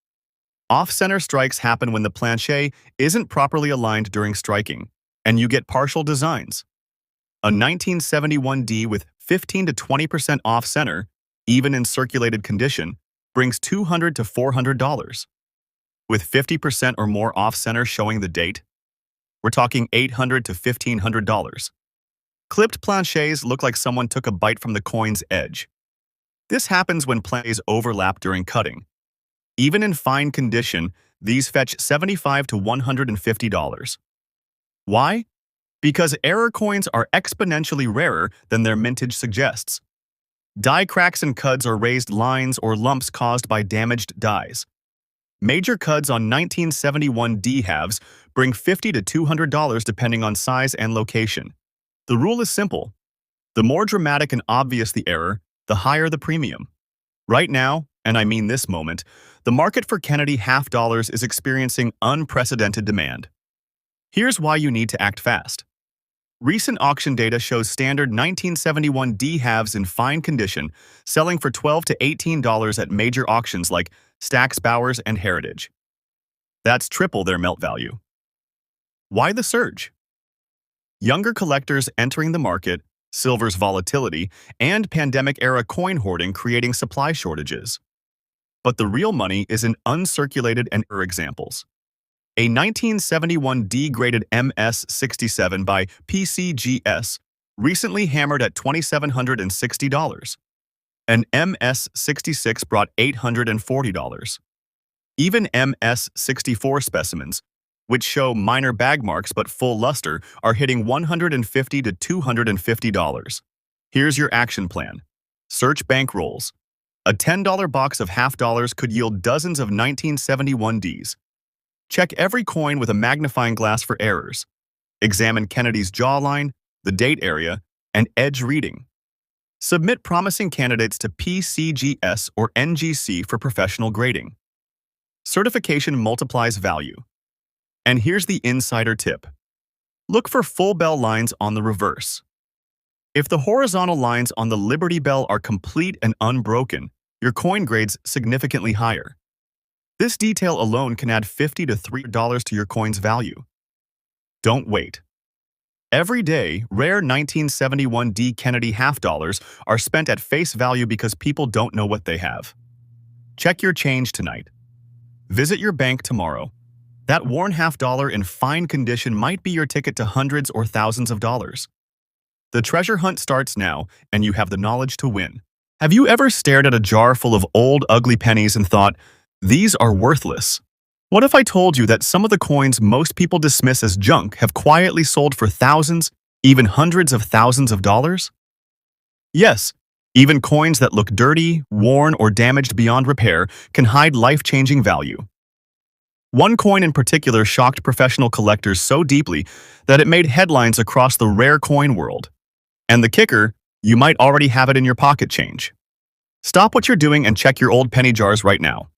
[SPEAKER 3] Off-center strikes happen when the planchet isn't properly aligned during striking, and you get partial designs. A 1971D with 15 to 20% off-center, even in circulated condition, brings $200 to $400. With 50% or more off-center showing the date, we're talking $800 to $1,500. Clipped planchets look like someone took a bite from the coin's edge. This happens when planchets overlap during cutting. Even in fine condition, these fetch $75 to $150. Why? Because error coins are exponentially rarer than their mintage suggests. Die cracks and cuds are raised lines or lumps caused by damaged dies. Major cuds on 1971D halves bring $50 to $200 depending on size and location. The rule is simple. The more dramatic and obvious the error, the higher the premium. Right now, and I mean this moment, the market for Kennedy half dollars is experiencing unprecedented demand. Here's why you need to act fast. Recent auction data shows standard 1971D halves in fine condition selling for $12 to $18 at major auctions like Stack's Bowers and Heritage. That's triple their melt value. Why the surge? Younger collectors entering the market, silver's volatility, and pandemic-era coin hoarding creating supply shortages. But the real money is in uncirculated and error examples. A 1971D graded MS67 by PCGS recently hammered at $2,760. An MS66 brought $840. Even MS64 specimens, which show minor bag marks but full luster, are hitting $150 to $250. Here's your action plan. Search bankrolls. A $10 box of half dollars could yield dozens of 1971Ds. Check every coin with a magnifying glass for errors. Examine Kennedy's jawline, the date area, and edge reading. Submit promising candidates to PCGS or NGC for professional grading. Certification multiplies value. And here's the insider tip. Look for full bell lines on the reverse. If the horizontal lines on the Liberty Bell are complete and unbroken, your coin grades significantly higher. This detail alone can add $50 to $300 to your coin's value. Don't wait. Every day, rare 1971D Kennedy half dollars are spent at face value because people don't know what they have. Check your change tonight. Visit your bank tomorrow. That worn half dollar in fine condition might be your ticket to hundreds or thousands of dollars. The treasure hunt starts now, and you have the knowledge to win. Have you ever stared at a jar full of old, ugly pennies and thought, these are worthless? What if I told you that some of the coins most people dismiss as junk have quietly sold for thousands, even hundreds of thousands of dollars? Yes, even coins that look dirty, worn, or damaged beyond repair can hide life-changing value. One coin in particular shocked professional collectors so deeply that it made headlines across the rare coin world. And the kicker, you might already have it in your pocket change. Stop what you're doing and check your old penny jars right now.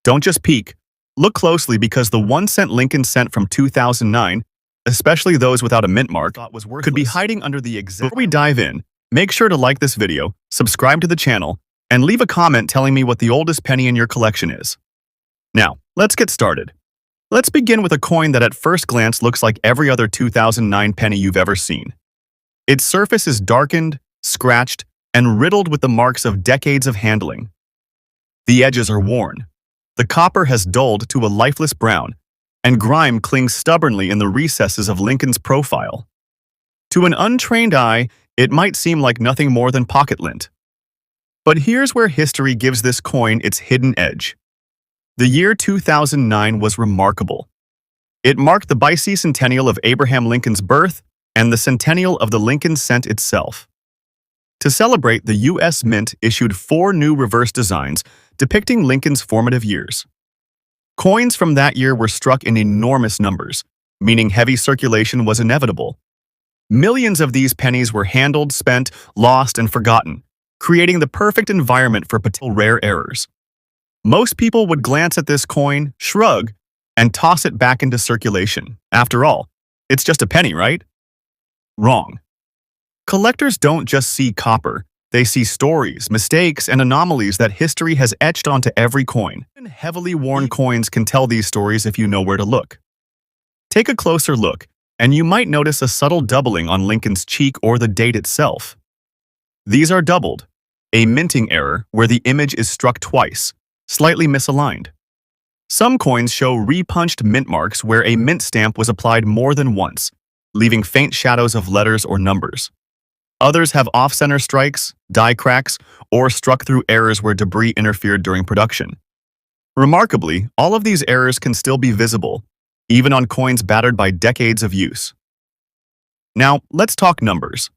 [SPEAKER 3] Don't just peek. Look closely because the 1-cent Lincoln cent from 2009, especially those without a mint mark, could be hiding under the exact... Before we dive in, make sure to like this video, subscribe to the channel, and leave a comment telling me what the oldest penny in your collection is. Now, let's get started. Let's begin with a coin that at first glance looks like every other 2009 penny you've ever seen. Its surface is darkened, scratched, and riddled with the marks of decades of handling. The edges are worn. The copper has dulled to a lifeless brown, and grime clings stubbornly in the recesses of Lincoln's profile. To an untrained eye, it might seem like nothing more than pocket lint. But here's where history gives this coin its hidden edge. The year 2009 was remarkable. It marked the bicentennial of Abraham Lincoln's birth and the centennial of the Lincoln cent itself. To celebrate, the U.S. Mint issued 4 new reverse designs depicting Lincoln's formative years. Coins from that year were struck in enormous numbers, meaning heavy circulation was inevitable. Millions of these pennies were handled, spent, lost, and forgotten, creating the perfect environment for potential rare errors. Most people would glance at this coin, shrug, and toss it back into circulation. After all, it's just a penny, right? Wrong. Collectors don't just see copper, they see stories, mistakes, and anomalies that history has etched onto every coin. Even heavily worn coins can tell these stories if you know where to look. Take a closer look, and you might notice a subtle doubling on Lincoln's cheek or the date itself. These are doubled, a minting error where the image is struck twice, slightly misaligned. Some coins show repunched mint marks where a mint stamp was applied more than once, leaving faint shadows of letters or numbers. Others have off-center strikes, die cracks, or struck through errors where debris interfered during production. Remarkably, all of these errors can still be visible, even on coins battered by decades of use. Now, let's talk numbers.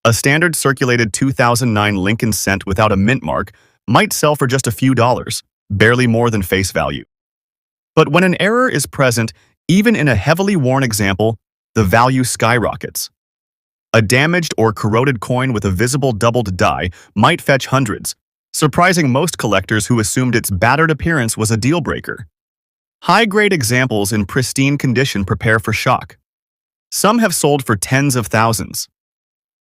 [SPEAKER 3] A standard circulated 2009 Lincoln cent without a mint mark might sell for just a few dollars, barely more than face value. But when an error is present, even in a heavily worn example, the value skyrockets. A damaged or corroded coin with a visible doubled die might fetch hundreds, surprising most collectors who assumed its battered appearance was a deal-breaker. High-grade examples in pristine condition prepare for shock. Some have sold for tens of thousands.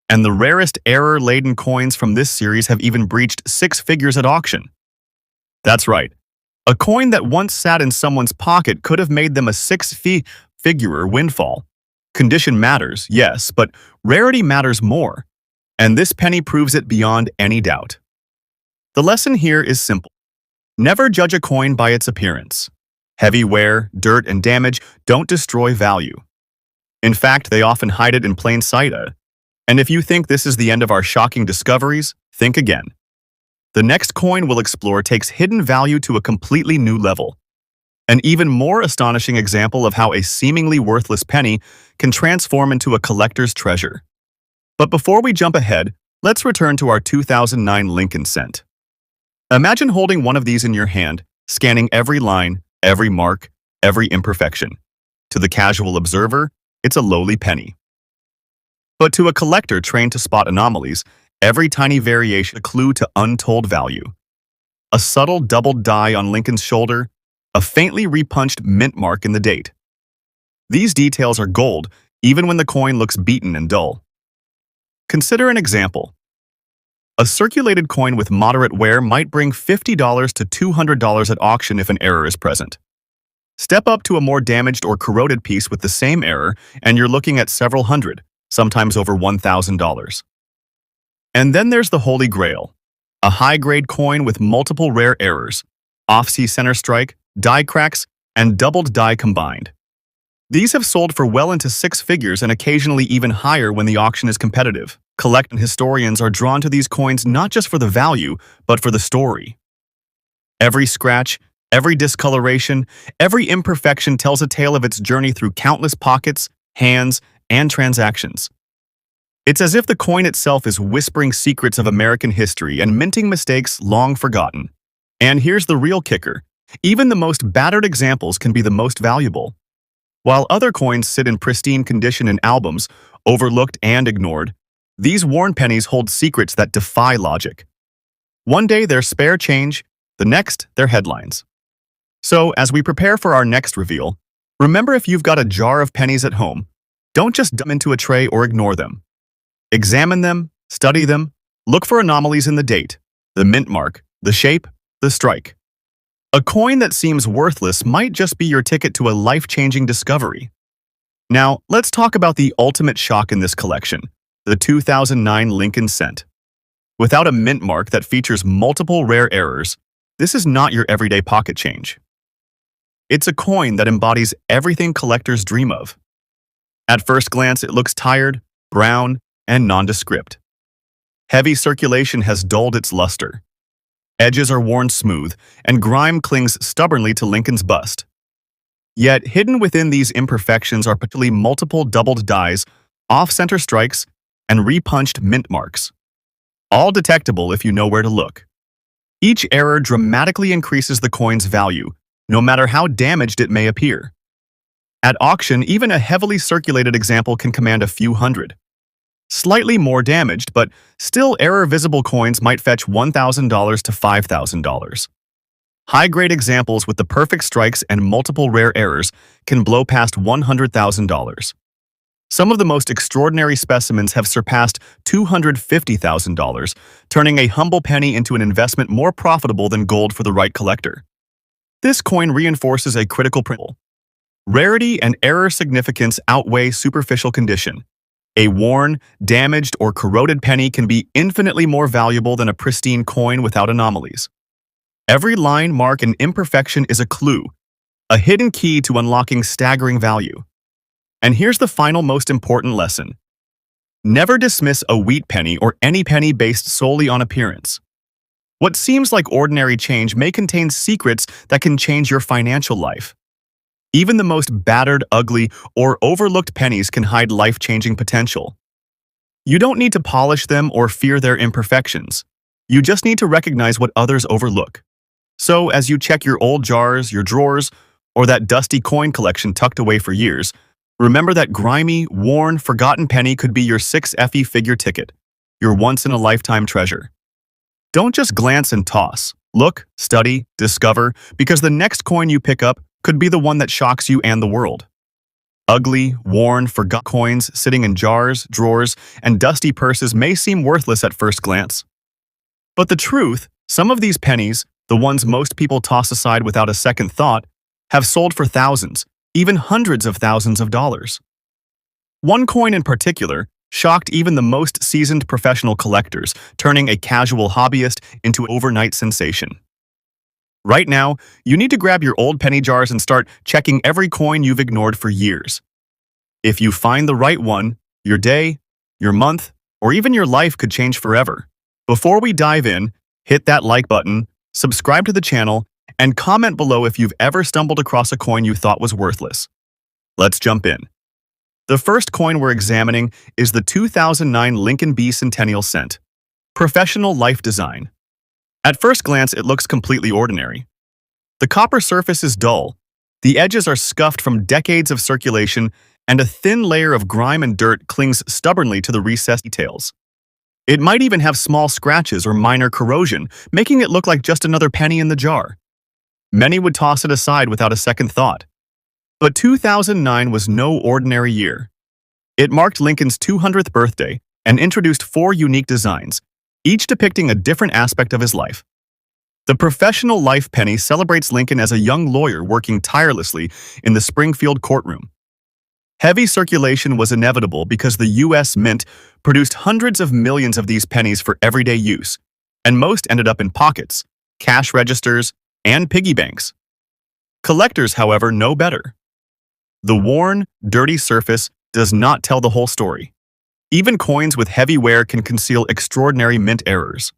[SPEAKER 3] And the rarest error-laden coins from this series have even breached 6 figures at auction. That's right. A coin that once sat in someone's pocket could have made them a 6-figure windfall. Condition matters, yes, but rarity matters more. And this penny proves it beyond any doubt. The lesson here is simple. Never judge a coin by its appearance. Heavy wear, dirt, and damage don't destroy value. In fact, they often hide it in plain sight. And if you think this is the end of our shocking discoveries, think again. The next coin we'll explore takes hidden value to a completely new level. An even more astonishing example of how a seemingly worthless penny can transform into a collector's treasure. But before we jump ahead, let's return to our 2009 Lincoln cent. Imagine holding one of these in your hand, scanning every line, every mark, every imperfection. To the casual observer, it's a lowly penny. But to a collector trained to spot anomalies, every tiny variation is a clue to untold value. A subtle doubled die on Lincoln's shoulder, a faintly repunched mint mark in the date. These details are gold, even when the coin looks beaten and dull. Consider an example. A circulated coin with moderate wear might bring $50 to $200 at auction if an error is present. Step up to a more damaged or corroded piece with the same error, and you're looking at several hundred, sometimes over $1,000. And then there's the Holy Grail, a high-grade coin with multiple rare errors, off-center strike, die cracks, and doubled die combined. These have sold for well into 6 figures and occasionally even higher when the auction is competitive. Collecting historians are drawn to these coins not just for the value, but for the story. Every scratch, every discoloration, every imperfection tells a tale of its journey through countless pockets, hands, and transactions. It's as if the coin itself is whispering secrets of American history and minting mistakes long forgotten. And here's the real kicker. Even the most battered examples can be the most valuable. While other coins sit in pristine condition in albums, overlooked and ignored, these worn pennies hold secrets that defy logic. One day they're spare change, the next they're headlines. So, as we prepare for our next reveal, remember, if you've got a jar of pennies at home, don't just dump them into a tray or ignore them. Examine them, study them, look for anomalies in the date, the mint mark, the shape, the strike. A coin that seems worthless might just be your ticket to a life-changing discovery. Now, let's talk about the ultimate shock in this collection, the 2009 Lincoln cent. Without a mint mark that features multiple rare errors, this is not your everyday pocket change. It's a coin that embodies everything collectors dream of. At first glance, it looks tired, brown, and nondescript. Heavy circulation has dulled its luster. Edges are worn smooth, and grime clings stubbornly to Lincoln's bust. Yet, hidden within these imperfections are potentially multiple doubled dies, off-center strikes, and repunched mint marks. All detectable if you know where to look. Each error dramatically increases the coin's value, no matter how damaged it may appear. At auction, even a heavily circulated example can command a few hundred. Slightly more damaged, but still error-visible coins might fetch $1,000 to $5,000. High-grade examples with the perfect strikes and multiple rare errors can blow past $100,000. Some of the most extraordinary specimens have surpassed $250,000, turning a humble penny into an investment more profitable than gold for the right collector. This coin reinforces a critical principle. Rarity and error significance outweigh superficial condition. A worn, damaged, or corroded penny can be infinitely more valuable than a pristine coin without anomalies. Every line, mark, and imperfection is a clue, a hidden key to unlocking staggering value. And here's the final most important lesson. Never dismiss a wheat penny or any penny based solely on appearance. What seems like ordinary change may contain secrets that can change your financial life. Even the most battered, ugly, or overlooked pennies can hide life-changing potential. You don't need to polish them or fear their imperfections. You just need to recognize what others overlook. So, as you check your old jars, your drawers, or that dusty coin collection tucked away for years, remember that grimy, worn, forgotten penny could be your 6FE figure ticket, your once-in-a-lifetime treasure. Don't just glance and toss. Look, study, discover, because the next coin you pick up could be the one that shocks you and the world. Ugly, worn, forgotten coins sitting in jars, drawers, and dusty purses may seem worthless at first glance. But the truth, some of these pennies, the ones most people toss aside without a second thought, have sold for thousands, even hundreds of thousands of dollars. One coin in particular shocked even the most seasoned professional collectors, turning a casual hobbyist into an overnight sensation. Right now, you need to grab your old penny jars and start checking every coin you've ignored for years. If you find the right one, your day, your month, or even your life could change forever. Before we dive in, hit that like button, subscribe to the channel, and comment below if you've ever stumbled across a coin you thought was worthless. Let's jump in. The first coin we're examining is the 2009 Lincoln Bicentennial Cent. Professional Life Design. At first glance, it looks completely ordinary. The copper surface is dull, the edges are scuffed from decades of circulation, and a thin layer of grime and dirt clings stubbornly to the recessed details. It might even have small scratches or minor corrosion, making it look like just another penny in the jar. Many would toss it aside without a second thought. But 2009 was no ordinary year. It marked Lincoln's 200th birthday and introduced 4 unique designs, each depicting a different aspect of his life. The Professional Life penny celebrates Lincoln as a young lawyer working tirelessly in the Springfield courtroom. Heavy circulation was inevitable because the U.S. Mint produced hundreds of millions of these pennies for everyday use, and most ended up in pockets, cash registers, and piggy banks. Collectors, however, know better. The worn, dirty surface does not tell the whole story. Even coins with heavy wear can conceal extraordinary mint errors.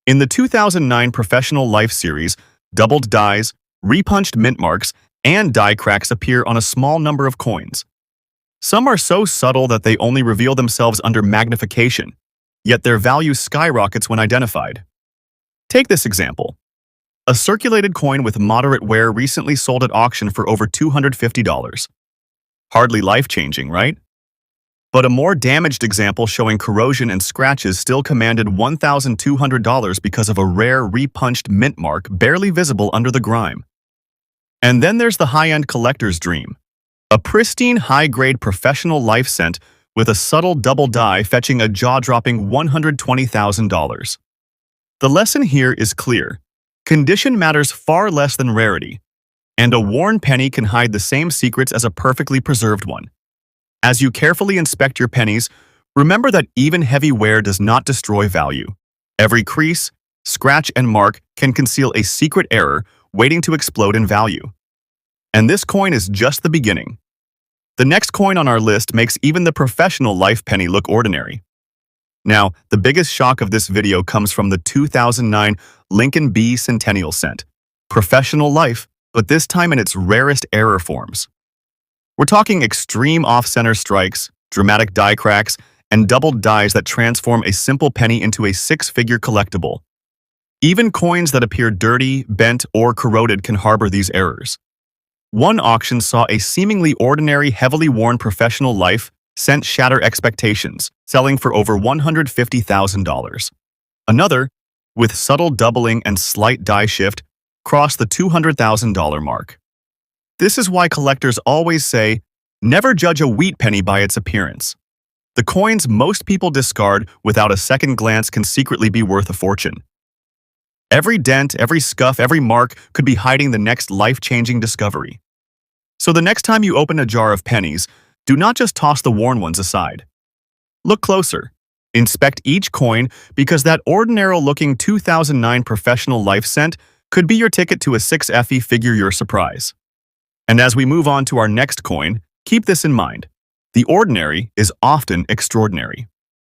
[SPEAKER 3] In the 2009 Professional Life series, doubled dies, repunched mint marks, and die cracks appear on a small number of coins. Some are so subtle that they only reveal themselves under magnification, yet their value skyrockets when identified. Take this example. A circulated coin with moderate wear recently sold at auction for over $250. Hardly life-changing, right? But a more damaged example showing corrosion and scratches still commanded $1,200 because of a rare repunched mint mark barely visible under the grime. And then there's the high-end collector's dream. A pristine, high-grade Professional Life cent with a subtle double die fetching a jaw-dropping $120,000. The lesson here is clear. Condition matters far less than rarity, and a worn penny can hide the same secrets as a perfectly preserved one. As you carefully inspect your pennies, remember that even heavy wear does not destroy value. Every crease, scratch, and mark can conceal a secret error waiting to explode in value. And this coin is just the beginning. The next coin on our list makes even the professional life penny look ordinary. Now, the biggest shock of this video comes from the 2009 Lincoln B Centennial Cent. Professional life, but this time in its rarest error forms. We're talking extreme off-center strikes, dramatic die cracks, and doubled dies that transform a simple penny into a six-figure collectible. Even coins that appear dirty, bent, or corroded can harbor these errors. One auction saw a seemingly ordinary, heavily worn professional life cent shatter expectations, selling for over $150,000. Another, with subtle doubling and slight die shift, crossed the $200,000 mark. This is why collectors always say, never judge a wheat penny by its appearance. The coins most people discard without a second glance can secretly be worth a fortune. Every dent, every scuff, every mark could be hiding the next life-changing discovery. So the next time you open a jar of pennies, do not just toss the worn ones aside. Look closer. Inspect each coin because that ordinary-looking 2009 professional life cent could be your ticket to a 6FE figure your surprise. And as we move on to our next coin, keep this in mind. The ordinary is often extraordinary.